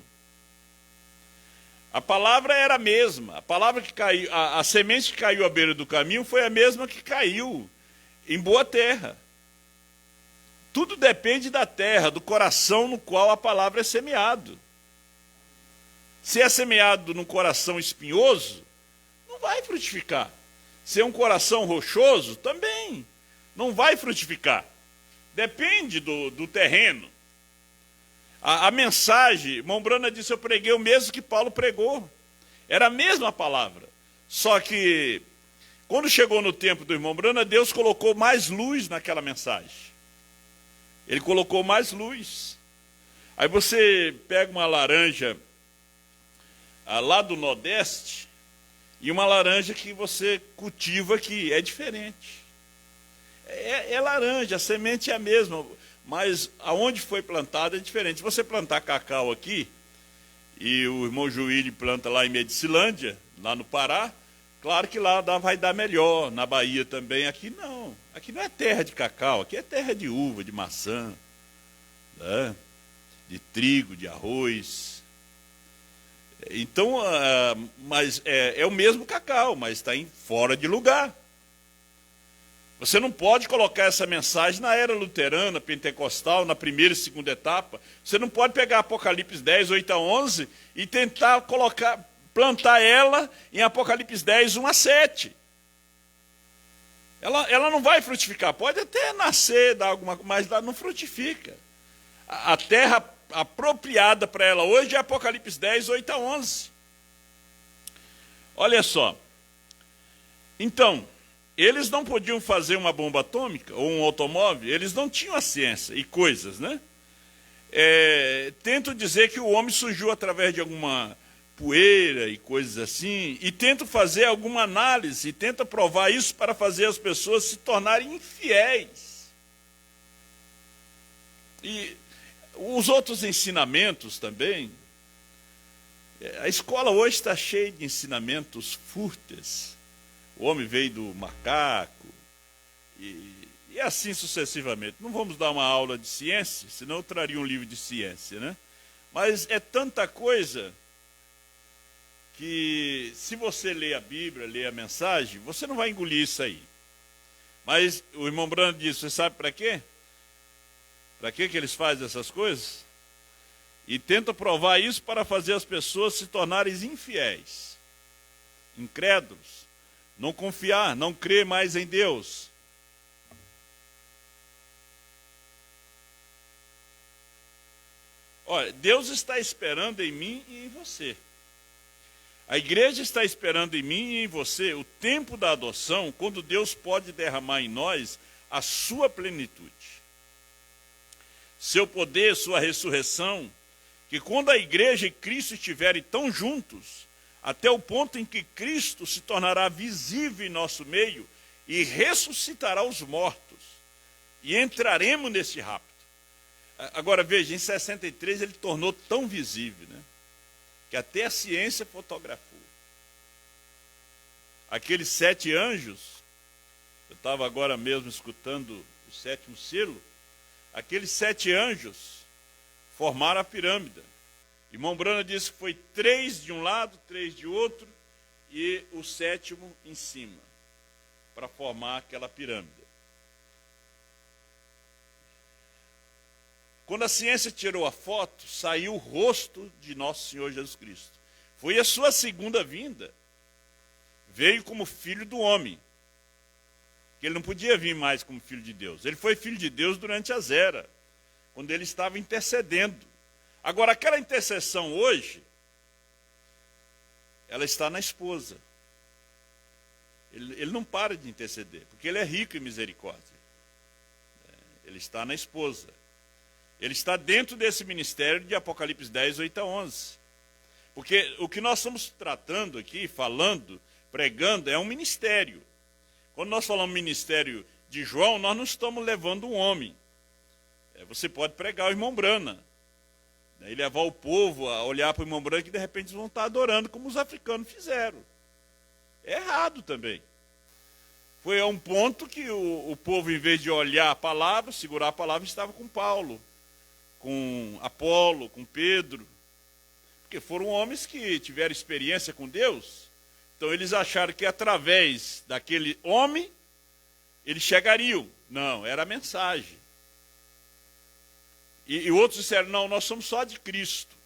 Speaker 2: A palavra era a mesma. A palavra que caiu, a semente que caiu à beira do caminho foi a mesma que caiu em boa terra. Tudo depende da terra, do coração no qual a palavra é semeado. Se é semeado num coração espinhoso, não vai frutificar. Se é um coração rochoso, também não vai frutificar. Depende do terreno. A mensagem, irmão Branham disse, eu preguei o mesmo que Paulo pregou. Era a mesma palavra. Só que, quando chegou no tempo do irmão Branham, Deus colocou mais luz naquela mensagem. Ele colocou mais luz. Aí você pega uma laranja lá do Nordeste e uma laranja que você cultiva aqui, é diferente. É laranja, a semente é a mesma, mas aonde foi plantada é diferente. Se você plantar cacau aqui, e o irmão Juílio planta lá em Medicilândia, lá no Pará, claro que lá vai dar melhor, na Bahia também. Aqui não é terra de cacau, aqui é terra de uva, de maçã, né? De trigo, de arroz. Então, mas é o mesmo cacau, mas está fora de lugar. Você não pode colocar essa mensagem na era luterana, pentecostal, na primeira e segunda etapa. Você não pode pegar Apocalipse 10, 8 a 11 e tentar plantar ela em Apocalipse 10, 1 a 7. Ela não vai frutificar. Pode até nascer, dar alguma coisa, mas ela não frutifica. A terra apropriada para ela hoje é Apocalipse 10, 8 a 11. Olha só. Então, eles não podiam fazer uma bomba atômica ou um automóvel, eles não tinham a ciência e coisas, né? Tento dizer que o homem surgiu através de alguma poeira e coisas assim, e tento fazer alguma análise, e tento provar isso para fazer as pessoas se tornarem infiéis. E os outros ensinamentos também, a escola hoje está cheia de ensinamentos fúteis. O homem veio do macaco, e assim sucessivamente. Não vamos dar uma aula de ciência, senão eu traria um livro de ciência, né? Mas é tanta coisa que, se você ler a Bíblia, ler a mensagem, você não vai engolir isso aí. Mas o irmão Branham disse, você sabe para quê? Para que eles fazem essas coisas? E tenta provar isso para fazer as pessoas se tornarem infiéis, incrédulos, não confiar, não crer mais em Deus. Olha, Deus está esperando em mim e em você. A igreja está esperando em mim e em você o tempo da adoção, quando Deus pode derramar em nós a sua plenitude. Seu poder, sua ressurreição, que quando a igreja e Cristo estiverem tão juntos, até o ponto em que Cristo se tornará visível em nosso meio e ressuscitará os mortos, e entraremos nesse rapto. Agora veja, em 63 ele tornou tão visível, né, que até a ciência fotografou. aqueles 7 anjos, eu estava agora mesmo escutando o 7º selo, aqueles 7 anjos formaram a pirâmide. Irmão Brana disse que foi 3 de um lado, 3 de outro, e o 7º em cima, para formar aquela pirâmide. Quando a ciência tirou a foto, saiu o rosto de nosso Senhor Jesus Cristo. Foi a sua segunda vinda. Veio como filho do homem. Ele não podia vir mais como filho de Deus. Ele foi filho de Deus durante as eras, quando ele estava intercedendo. Agora, aquela intercessão hoje, ela está na esposa. Ele não para de interceder, porque ele é rico em misericórdia. Ele está na esposa. Ele está dentro desse ministério de Apocalipse 10, 8 a 11. Porque o que nós estamos tratando aqui, falando, pregando, é um ministério. Quando nós falamos ministério de João, nós não estamos levando um homem. Você pode pregar o irmão Brana, e levar o povo a olhar para o irmão Brana, que de repente eles vão estar adorando, como os africanos fizeram. É errado também. Foi a um ponto que o povo, em vez de olhar a palavra, segurar a palavra, estava com Paulo, com Apolo, com Pedro, porque foram homens que tiveram experiência com Deus. Então eles acharam que através daquele homem eles chegariam. Não, era a mensagem. E outros disseram, não, nós somos só de Cristo,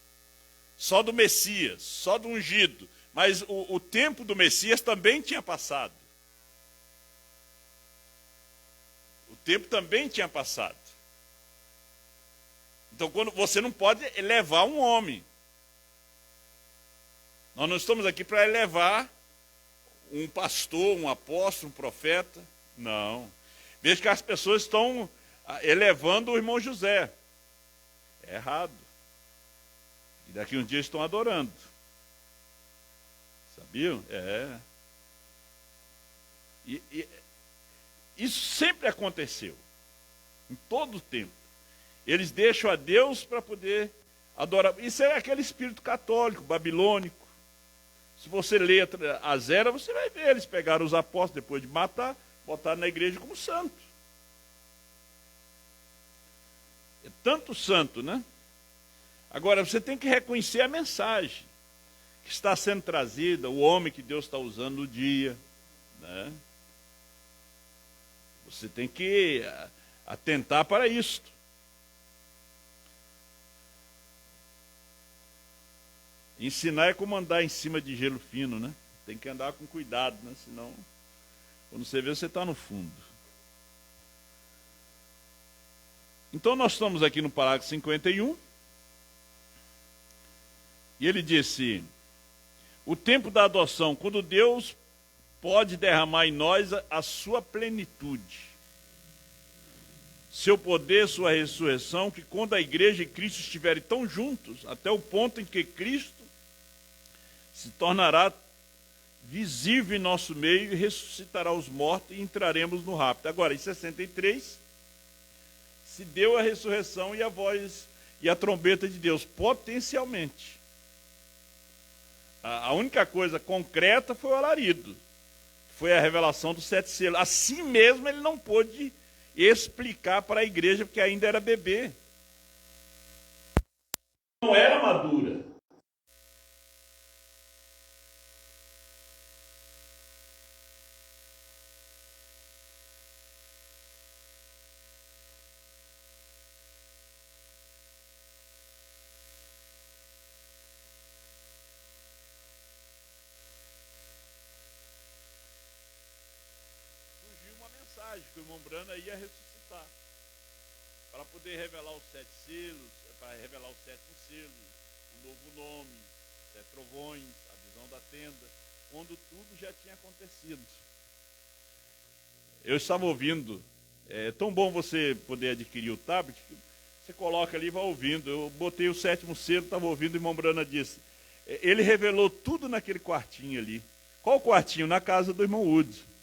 Speaker 2: só do Messias, só do ungido. Mas o tempo do Messias também tinha passado. O tempo também tinha passado. Então, quando você não pode elevar um homem. Nós não estamos aqui para elevar um pastor, um apóstolo, um profeta. Não. Veja que as pessoas estão elevando o irmão José. É errado. E daqui um dia estão adorando. Sabiam? É. E isso sempre aconteceu. Em todo o tempo. Eles deixam a Deus para poder adorar. Isso é aquele espírito católico, babilônico. Se você lê as eras, você vai ver. Eles pegaram os apóstolos depois de matar, botaram na igreja como santo. É tanto santo, né? Agora, você tem que reconhecer a mensagem que está sendo trazida, o homem que Deus está usando no dia, né? Você tem que atentar para isto. Ensinar é como andar em cima de gelo fino, né? Tem que andar com cuidado, né? Senão, quando você vê, você está no fundo. Então, nós estamos aqui no parágrafo 51. E ele disse, o tempo da adoção, quando Deus pode derramar em nós a sua plenitude, seu poder, sua ressurreição, que quando a igreja e Cristo estiverem tão juntos, até o ponto em que Cristo se tornará visível em nosso meio e ressuscitará os mortos e entraremos no rapto. Agora, em 63, se deu a ressurreição e a voz e a trombeta de Deus, potencialmente. A única coisa concreta foi o alarido, foi a revelação dos 7 selos. Assim mesmo ele não pôde explicar para a igreja, porque ainda era bebê. Não era madura. Que o irmão Brana ia ressuscitar para poder revelar os 7 selos, para revelar o 7º selo, o novo nome, 7 trovões, a visão da tenda, quando tudo já tinha acontecido. Eu estava ouvindo, é tão bom você poder adquirir o tablet, que você coloca ali e vai ouvindo. Eu botei o 7º selo, estava ouvindo, o irmão Brana disse, ele revelou tudo naquele quartinho ali. Qual quartinho? Na casa do irmão Wood.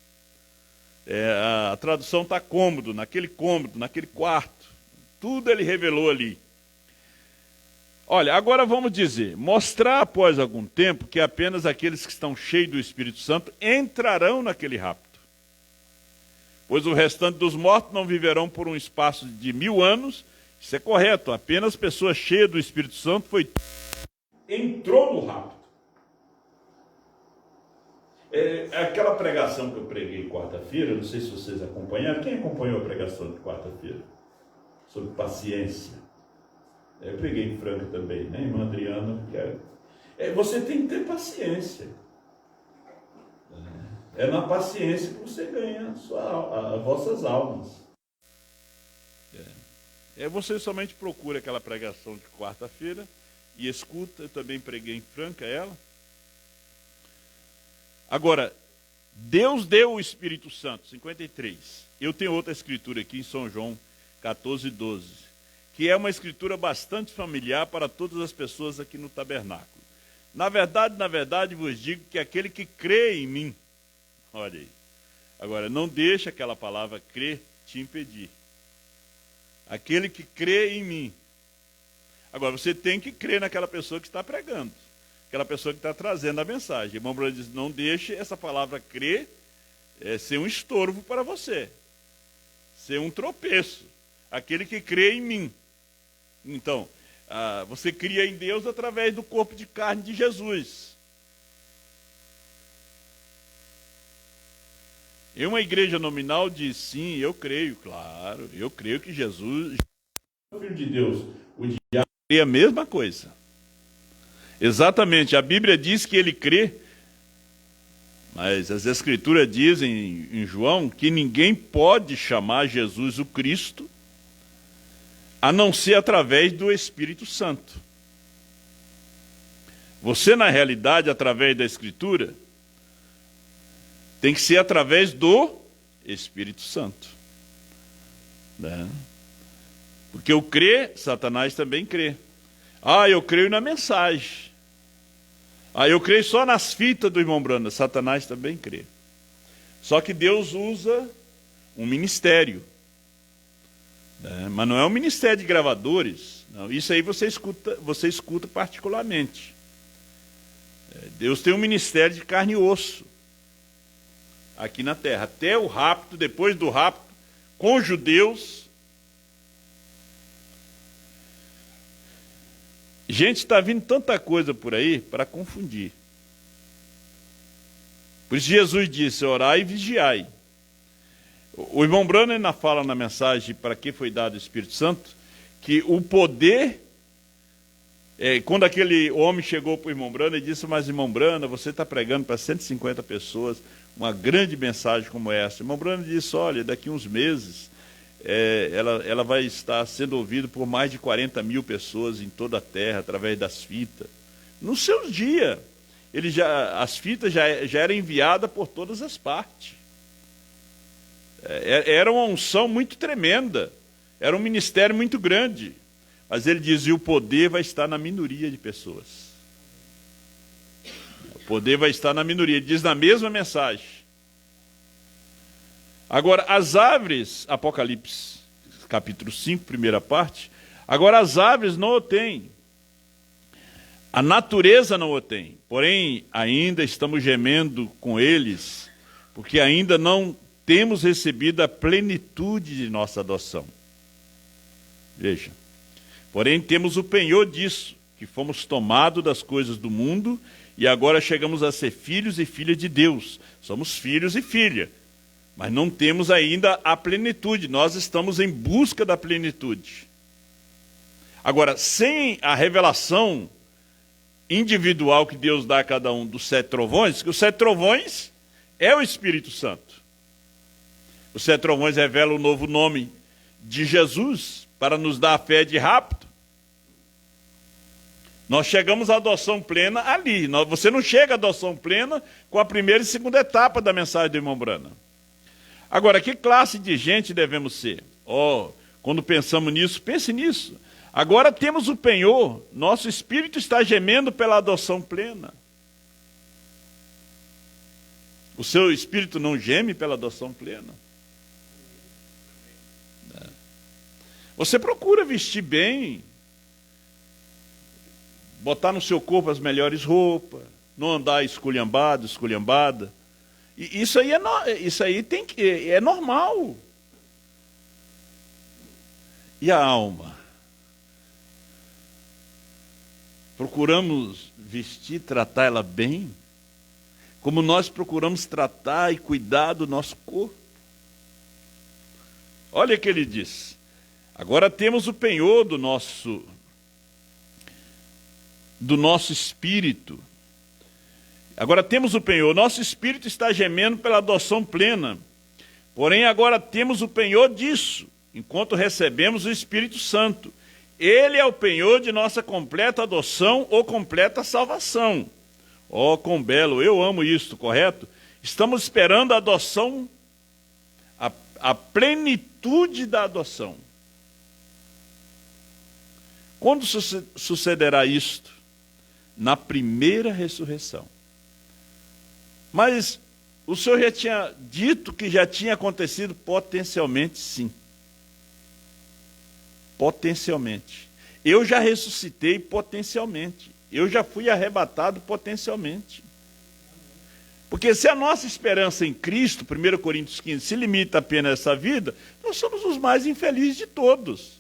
Speaker 2: A tradução está cômodo, naquele quarto. Tudo ele revelou ali.
Speaker 3: Olha, agora vamos dizer, mostrar após algum tempo que apenas aqueles que estão cheios do Espírito Santo entrarão naquele rapto. Pois o restante dos mortos não viverão por um espaço de 1000 anos. Isso é correto, apenas pessoas cheias do Espírito Santo entrou no rapto. Aquela pregação que eu preguei quarta-feira, não sei se vocês acompanharam. Quem acompanhou a pregação de quarta-feira? Sobre paciência. Eu preguei em Franca também, né, irmã Adriana? Você tem que ter paciência. É na paciência que você ganha as vossas almas. Você somente procura aquela pregação de quarta-feira e escuta. Eu também preguei em Franca ela. Agora, Deus deu o Espírito Santo, 53. Eu tenho outra escritura aqui em São João 14:12, que é uma escritura bastante familiar para todas as pessoas aqui no tabernáculo. Na verdade, vos digo que aquele que crê em mim, olha aí. Agora, não deixa aquela palavra crer te impedir. Aquele que crê em mim. Agora, você tem que crer naquela pessoa que está pregando. Aquela pessoa que está trazendo a mensagem. O irmão Branham diz, não deixe essa palavra crer ser um estorvo para você. Ser um tropeço. Aquele que crê em mim. Então, você cria em Deus através do corpo de carne de Jesus. Em uma igreja nominal diz, sim, eu creio, claro, eu creio que Jesus, o Filho de Deus, o diabo crê a mesma coisa. Exatamente, a Bíblia diz que ele crê, mas as Escrituras dizem em João que ninguém pode chamar Jesus o Cristo, a não ser através do Espírito Santo. Você, na realidade, através da Escritura, tem que ser através do Espírito Santo. Né? Porque eu crer, Satanás também crê. Eu creio na mensagem. Eu creio só nas fitas do irmão Branda. Satanás também crê. Só que Deus usa um ministério. Né? Mas não é um ministério de gravadores. Não. Isso aí você escuta particularmente. Deus tem um ministério de carne e osso. Aqui na terra, até o rapto, depois do rapto, com os judeus. Gente, está vindo tanta coisa por aí para confundir. Por isso Jesus disse, orai e vigiai. O irmão Branham ainda fala na mensagem para que foi dado o Espírito Santo, que o poder, quando aquele homem chegou para o irmão Branham e disse, mas irmão Branham, você está pregando para 150 pessoas, uma grande mensagem como essa. O irmão Branham disse, olha, daqui uns meses, ela vai estar sendo ouvida por mais de 40 mil pessoas em toda a terra, através das fitas. Nos seus dias, as fitas já eram enviadas por todas as partes. Era uma unção muito tremenda, era um ministério muito grande. Mas ele dizia, o poder vai estar na minoria de pessoas. O poder vai estar na minoria. Ele diz na mesma mensagem. Agora, as árvores, Apocalipse, capítulo 5, primeira parte, agora as árvores não o têm. A natureza não o tem. Porém, ainda estamos gemendo com eles, porque ainda não temos recebido a plenitude de nossa adoção. Veja. Porém, temos o penhor disso, que fomos tomados das coisas do mundo e agora chegamos a ser filhos e filhas de Deus. Somos filhos e filhas, mas não temos ainda a plenitude. Nós estamos em busca da plenitude. Agora, sem a revelação individual que Deus dá a cada um dos 7 trovões, que os 7 trovões é o Espírito Santo. Os 7 trovões revelam o novo nome de Jesus para nos dar a fé de rapto. Nós chegamos à adoção plena ali. Você não chega à adoção plena com a primeira e segunda etapa da mensagem do irmão Branham. Agora, que classe de gente devemos ser? Quando pensamos nisso, pense nisso. Agora temos o penhor, nosso espírito está gemendo pela adoção plena. O seu espírito não geme pela adoção plena? Você procura vestir bem. botar no seu corpo as melhores roupas, não andar esculhambado, esculhambada. E isso aí é normal. E a alma? Procuramos vestir, tratar ela bem, como nós procuramos tratar e cuidar do nosso corpo. Olha o que ele diz. Agora temos o penhor do nosso espírito. Agora temos o penhor. Nosso espírito está gemendo pela adoção plena. Porém, agora temos o penhor disso, enquanto recebemos o Espírito Santo. Ele é o penhor de nossa completa adoção ou completa salvação. Oh, quão belo, eu amo isto, correto? Estamos esperando a adoção, a plenitude da adoção. Quando sucederá isto? Na primeira ressurreição. Mas o Senhor já tinha dito que já tinha acontecido potencialmente, sim. Potencialmente. Eu já ressuscitei potencialmente. Eu já fui arrebatado potencialmente. Porque se a nossa esperança em Cristo, 1 Coríntios 15, se limita apenas a essa vida, nós somos os mais infelizes de todos.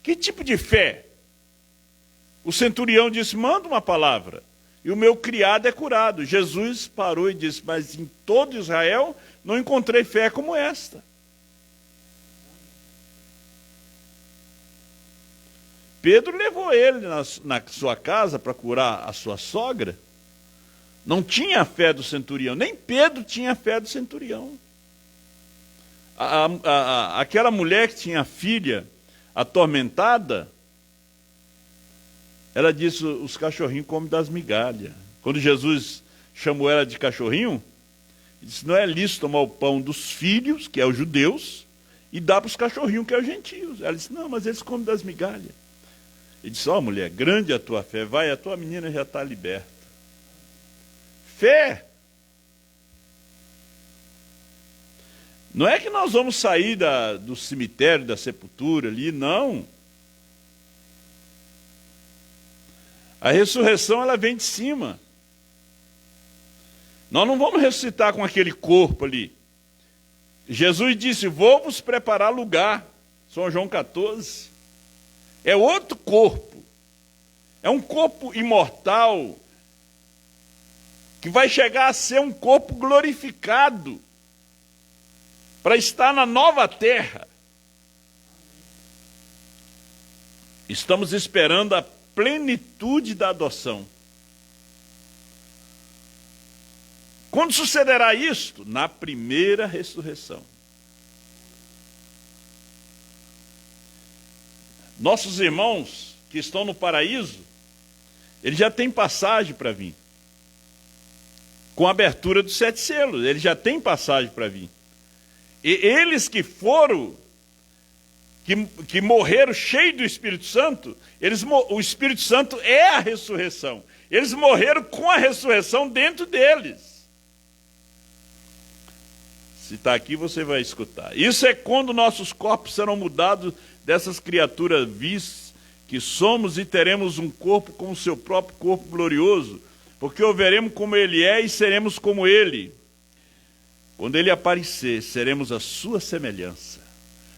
Speaker 3: Que tipo de fé? O centurião disse, manda uma palavra, e o meu criado é curado. Jesus parou e disse, mas em todo Israel não encontrei fé como esta. Pedro levou ele na sua casa para curar a sua sogra. Não tinha a fé do centurião, nem Pedro tinha a fé do centurião. Aquela mulher que tinha a filha atormentada, ela disse, os cachorrinhos comem das migalhas. Quando Jesus chamou ela de cachorrinho, ele disse, não é lícito tomar o pão dos filhos, que é os judeus, e dar para os cachorrinhos, que é os gentios. Ela disse, não, mas eles comem das migalhas. Ele disse, ó mulher, grande a tua fé, vai, a tua menina já está liberta. Fé. Não é que nós vamos sair do cemitério, da sepultura ali, não. A ressurreição, ela vem de cima. Nós não vamos ressuscitar com aquele corpo ali. Jesus disse, vou vos preparar lugar. São João 14. É outro corpo. É um corpo imortal que vai chegar a ser um corpo glorificado para estar na nova terra. Estamos esperando a plenitude da adoção. Quando sucederá isto? Na primeira ressurreição. Nossos irmãos que estão no paraíso, eles já têm passagem para vir. Com a abertura dos 7 selos, eles já têm passagem para vir. E eles que foram, que morreram cheios do Espírito Santo, o Espírito Santo é a ressurreição. Eles morreram com a ressurreição dentro deles. Se está aqui, você vai escutar. Isso é quando nossos corpos serão mudados dessas criaturas vis que somos e teremos um corpo como o seu próprio corpo glorioso, porque o veremos como ele é e seremos como ele. Quando ele aparecer, seremos a sua semelhança.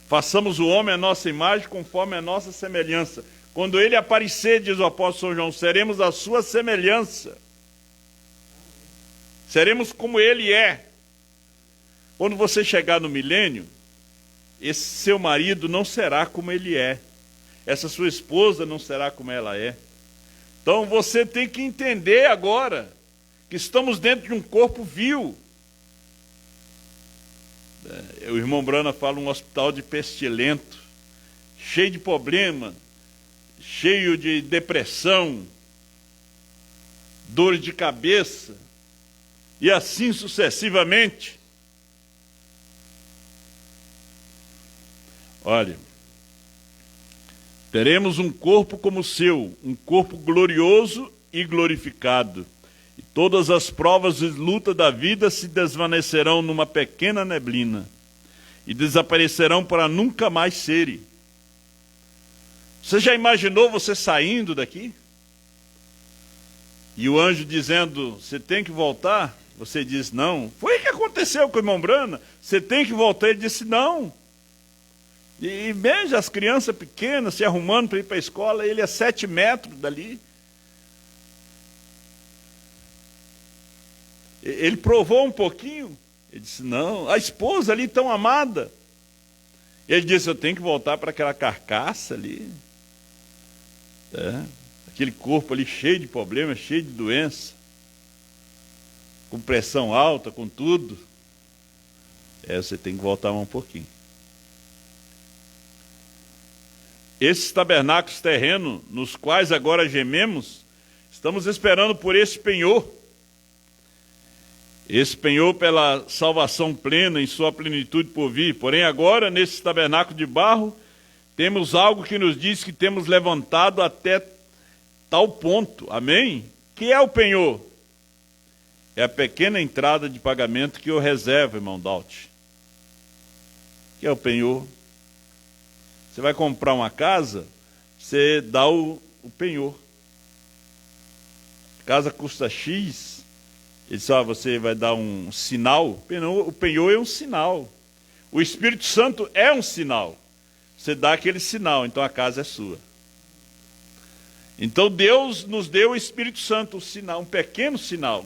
Speaker 3: Façamos o homem a nossa imagem conforme a nossa semelhança. Quando ele aparecer, diz o apóstolo São João, seremos a sua semelhança. Seremos como ele é. Quando você chegar no milênio, esse seu marido não será como ele é. Essa sua esposa não será como ela é. Então você tem que entender agora que estamos dentro de um corpo vil. O irmão Brana fala um hospital de pestilento, cheio de problema, cheio de depressão, dores de cabeça, e assim sucessivamente. Olha, teremos um corpo como o seu, um corpo glorioso e glorificado. E todas as provas e lutas da vida se desvanecerão numa pequena neblina e desaparecerão para nunca mais serem. Você já imaginou você saindo daqui? e o anjo dizendo, você tem que voltar, você diz, não. Foi o que aconteceu com o irmão Brana, você tem que voltar, ele disse, não. E veja as crianças pequenas se arrumando para ir para a escola, ele é 7 metros dali. Ele provou um pouquinho, ele disse, não, a esposa ali tão amada. Ele disse, eu tenho que voltar para aquela carcaça ali. Aquele corpo ali cheio de problemas, cheio de doença. Com pressão alta, com tudo. Você tem que voltar um pouquinho. Esses tabernáculos terrenos, nos quais agora gememos, estamos esperando por esse penhor. Esse penhor pela salvação plena, em sua plenitude por vir. Porém, agora, nesse tabernáculo de barro, temos algo que nos diz que temos levantado até tal ponto. Amém? Que é o penhor? É a pequena entrada de pagamento que eu reservo, irmão Daut. Que é o penhor? Você vai comprar uma casa, você dá o penhor. A casa custa X, ele disse, você vai dar um sinal. O penhor é um sinal. O Espírito Santo é um sinal. Você dá aquele sinal, então a casa é sua. Então Deus nos deu o Espírito Santo, um sinal, um pequeno sinal.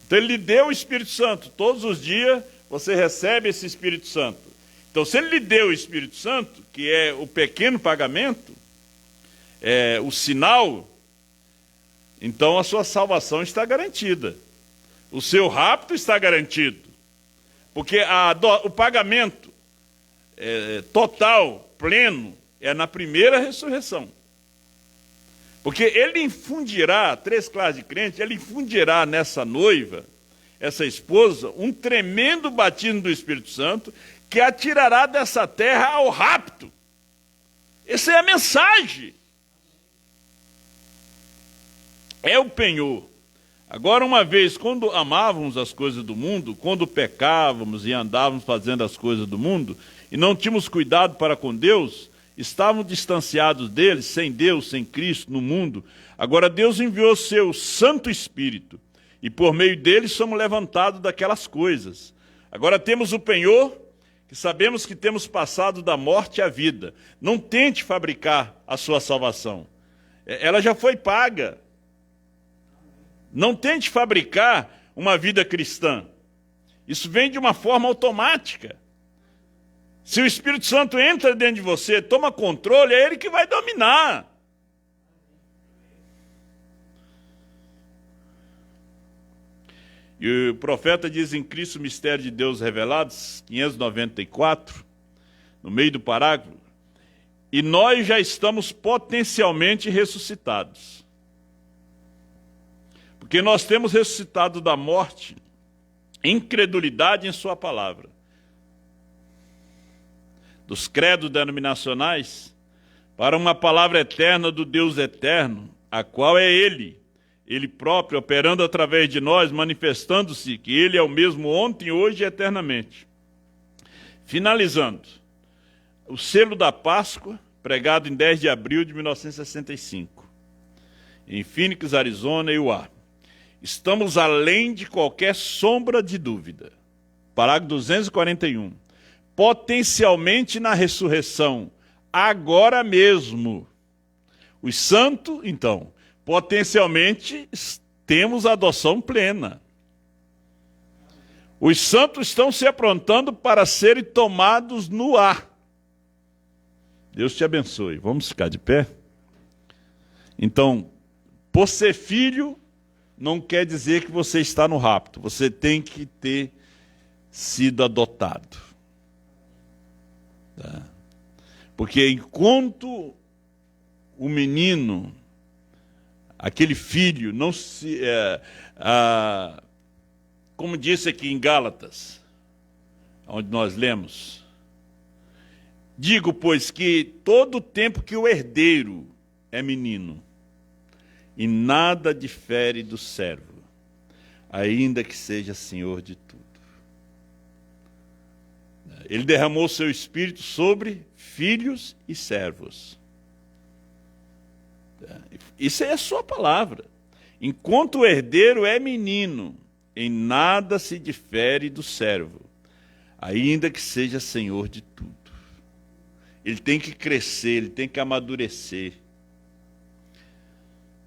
Speaker 3: Então Ele lhe deu o Espírito Santo. Todos os dias você recebe esse Espírito Santo. Então, se Ele lhe deu o Espírito Santo, que é o pequeno pagamento, o sinal, então a sua salvação está garantida. O seu rapto está garantido. Porque o pagamento total, pleno, é na primeira ressurreição. Porque Ele infundirá, 3 classes de crentes, Ele infundirá nessa noiva, essa esposa, um tremendo batismo do Espírito Santo, que a tirará dessa terra ao rapto. Essa é a mensagem. É o penhor. Agora, uma vez, quando amávamos as coisas do mundo, quando pecávamos e andávamos fazendo as coisas do mundo, e não tínhamos cuidado para com Deus, estávamos distanciados dele, sem Deus, sem Cristo, no mundo. Agora Deus enviou seu Santo Espírito, e por meio dele somos levantados daquelas coisas. Agora temos o penhor, que sabemos que temos passado da morte à vida. Não tente fabricar a sua salvação. Ela já foi paga. Não tente fabricar uma vida cristã. Isso vem de uma forma automática. Se o Espírito Santo entra dentro de você, toma controle, é Ele que vai dominar. E o profeta diz em Cristo, Mistério de Deus Revelados, 594, no meio do parágrafo, e nós já estamos potencialmente ressuscitados. Porque nós temos ressuscitado da morte, incredulidade em sua palavra. Dos credos denominacionais, para uma palavra eterna do Deus eterno, a qual é Ele próprio operando através de nós, manifestando-se que Ele é o mesmo ontem, hoje e eternamente. Finalizando, o selo da Páscoa, pregado em 10 de abril de 1965, em Phoenix, Arizona, EUA. Estamos além de qualquer sombra de dúvida. Parágrafo 241. Potencialmente na ressurreição, agora mesmo. Os santos, então, potencialmente temos a adoção plena. Os santos estão se aprontando para serem tomados no ar. Deus te abençoe. Vamos ficar de pé? Então, por ser filho, não quer dizer que você está no rapto. Você tem que ter sido adotado. Tá? Porque enquanto o menino, aquele filho, não se... como disse aqui em Gálatas, onde nós lemos, digo, pois, que todo tempo que o herdeiro é menino, e nada difere do servo, ainda que seja senhor de tudo. Ele derramou seu espírito sobre filhos e servos. Isso é a sua palavra. Enquanto o herdeiro é menino, em nada se difere do servo, ainda que seja senhor de tudo. Ele tem que crescer, ele tem que amadurecer.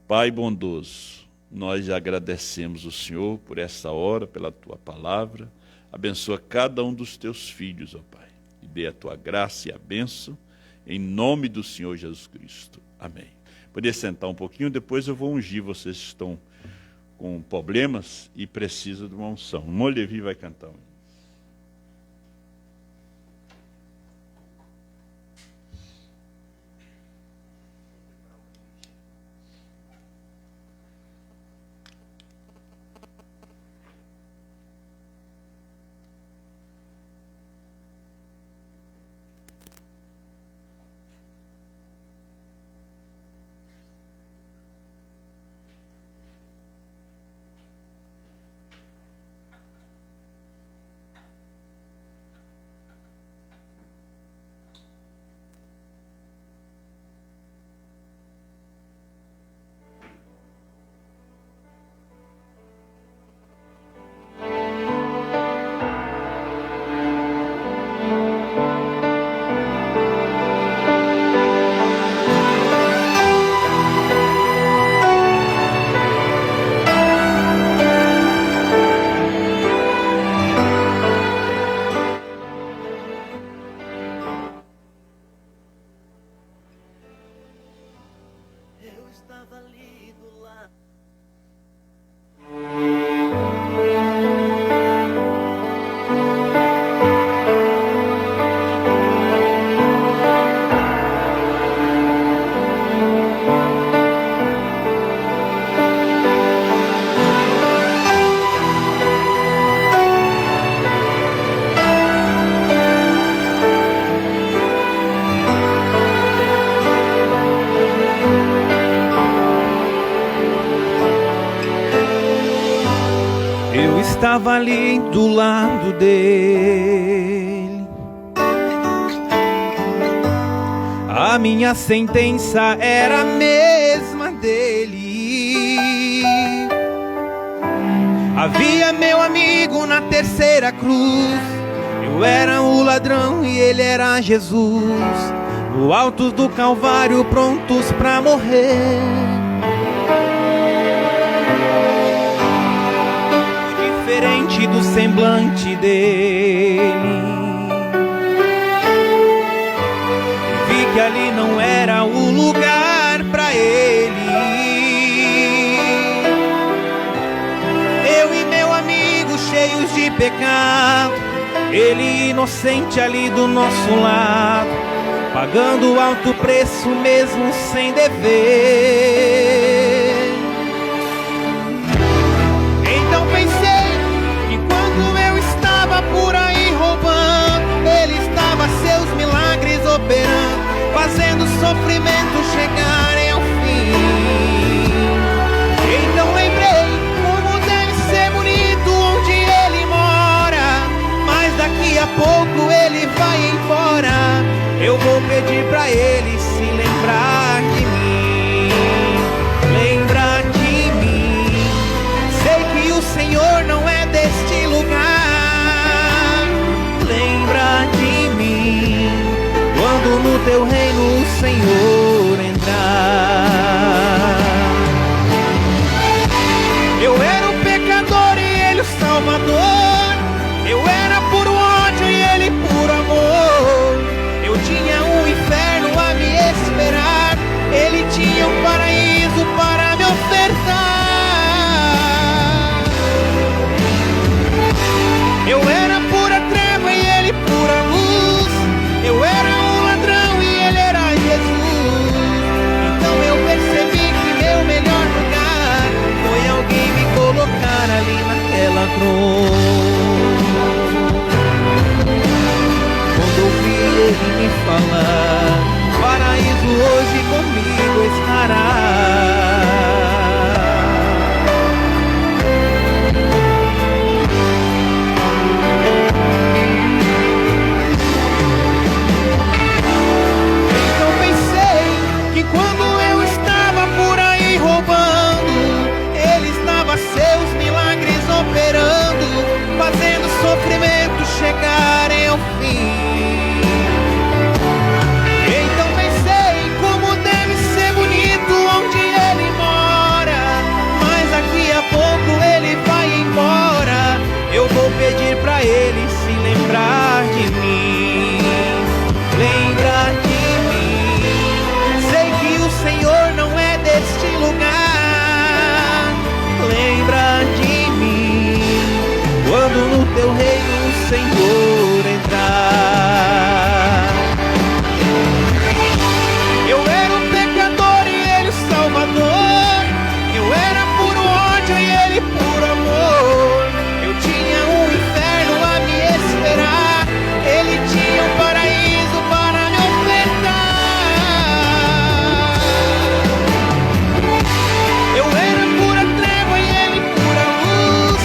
Speaker 3: Pai bondoso, nós agradecemos o Senhor por essa hora, pela tua palavra. Abençoa cada um dos teus filhos, ó Pai, e dê a tua graça e a bênção, em nome do Senhor Jesus Cristo. Amém. Poder sentar um pouquinho, depois eu vou ungir vocês que estão com problemas e precisam de uma unção. O irmão Levi vai cantar.
Speaker 1: Estava ali do lado dele. A minha sentença era a mesma dele. Havia meu amigo na terceira cruz. Eu era o ladrão e ele era Jesus, no alto do Calvário, prontos pra morrer. Diferente do semblante dele, vi que ali não era o lugar pra ele. Eu e meu amigo cheios de pecado, ele inocente ali do nosso lado, pagando alto preço mesmo sem dever. Então pensei, por aí roubando, ele estava seus milagres operando, fazendo o sofrimento chegarem ao fim. Então lembrei como deve ser bonito onde ele mora, mas daqui a pouco ele vai embora. Eu vou pedir pra ele se lembrar de mim, lembrar de mim. Sei que o Senhor não é deste lugar. Quando no teu reino o Senhor entrar. Eu era o pecador e ele o salvador. Eu era puro ódio e ele puro amor. Eu tinha um inferno a me esperar, ele tinha um paraíso para me ofertar. Eu era pura treva e ele pura luz. Eu era um ladrão e ele era Jesus. Então eu percebi que meu melhor lugar foi alguém me colocar ali naquela cruz.
Speaker 4: Senhor entrar. Eu era um pecador e Ele o Salvador. Eu era puro ódio e Ele puro amor. Eu tinha um inferno a me esperar. Ele tinha um paraíso para me ofertar. Eu era pura treva e Ele pura luz.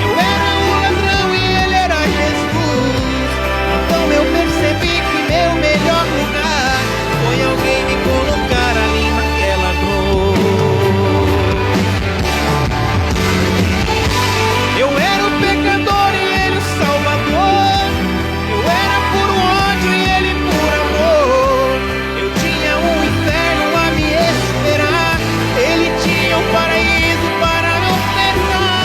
Speaker 4: Eu era um ladrão e Ele era Jesus. Então eu percebi que meu melhor lugar foi alguém me colocar ali naquela dor. Eu era o pecador e Ele o Salvador. Eu era puro ódio e Ele puro amor. Eu tinha um inferno a me esperar. Ele tinha um paraíso para me ofertar.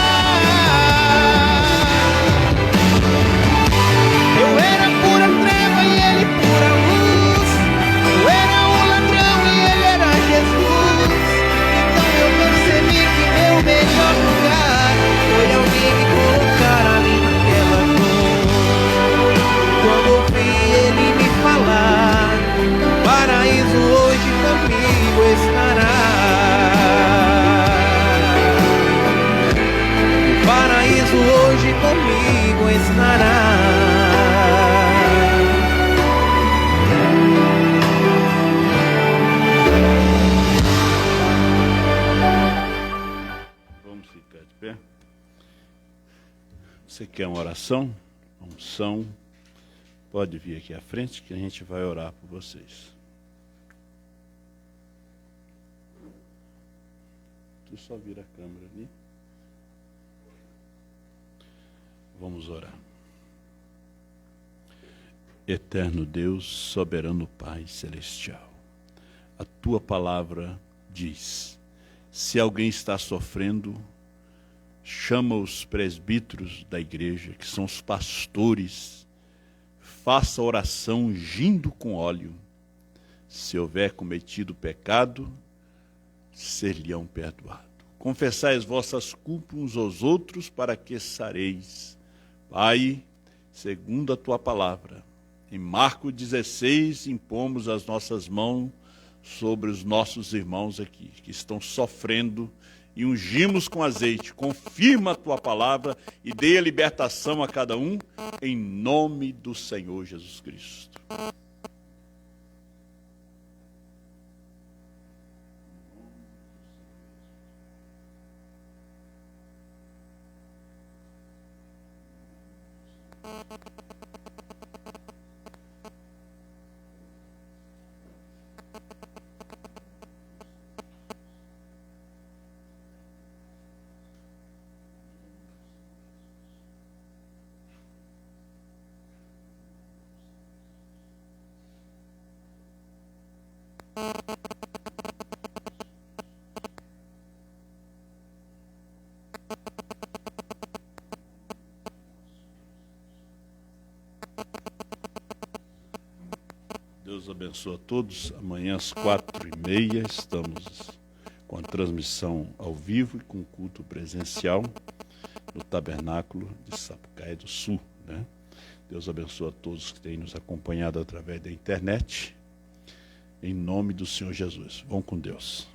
Speaker 4: Eu era pura treva e Ele pura luz. Eu era um ladrão e Ele era Jesus. Então eu percebi que meu melhor lugar foi alguém me colocar ali naquela dor. Quando ouvi Ele me falar, o paraíso hoje comigo estará. O paraíso hoje comigo estará.
Speaker 3: Vamos ficar de pé. Você quer uma oração? Uma unção? Pode vir aqui à frente que a gente vai orar por vocês. Tu só vira a câmera ali. Vamos orar. Eterno Deus, soberano Pai celestial, a tua palavra diz: se alguém está sofrendo, chama os presbíteros da igreja, que são os pastores, faça oração ungindo com óleo. Se houver cometido pecado, ser-lhe-ão perdoado. Confessai as vossas culpas uns aos outros, para que sareis. Pai, segundo a tua palavra, em Marcos 16, impomos as nossas mãos sobre os nossos irmãos aqui, que estão sofrendo, e ungimos com azeite. Confirma a tua palavra e dê a libertação a cada um, em nome do Senhor Jesus Cristo. Deus abençoe a todos. Amanhã às 4h30 estamos com a transmissão ao vivo e com culto presencial no Tabernáculo de Sapucaí do Sul, né? Deus abençoe a todos que têm nos acompanhado através da internet. Em nome do Senhor Jesus. Vão com Deus.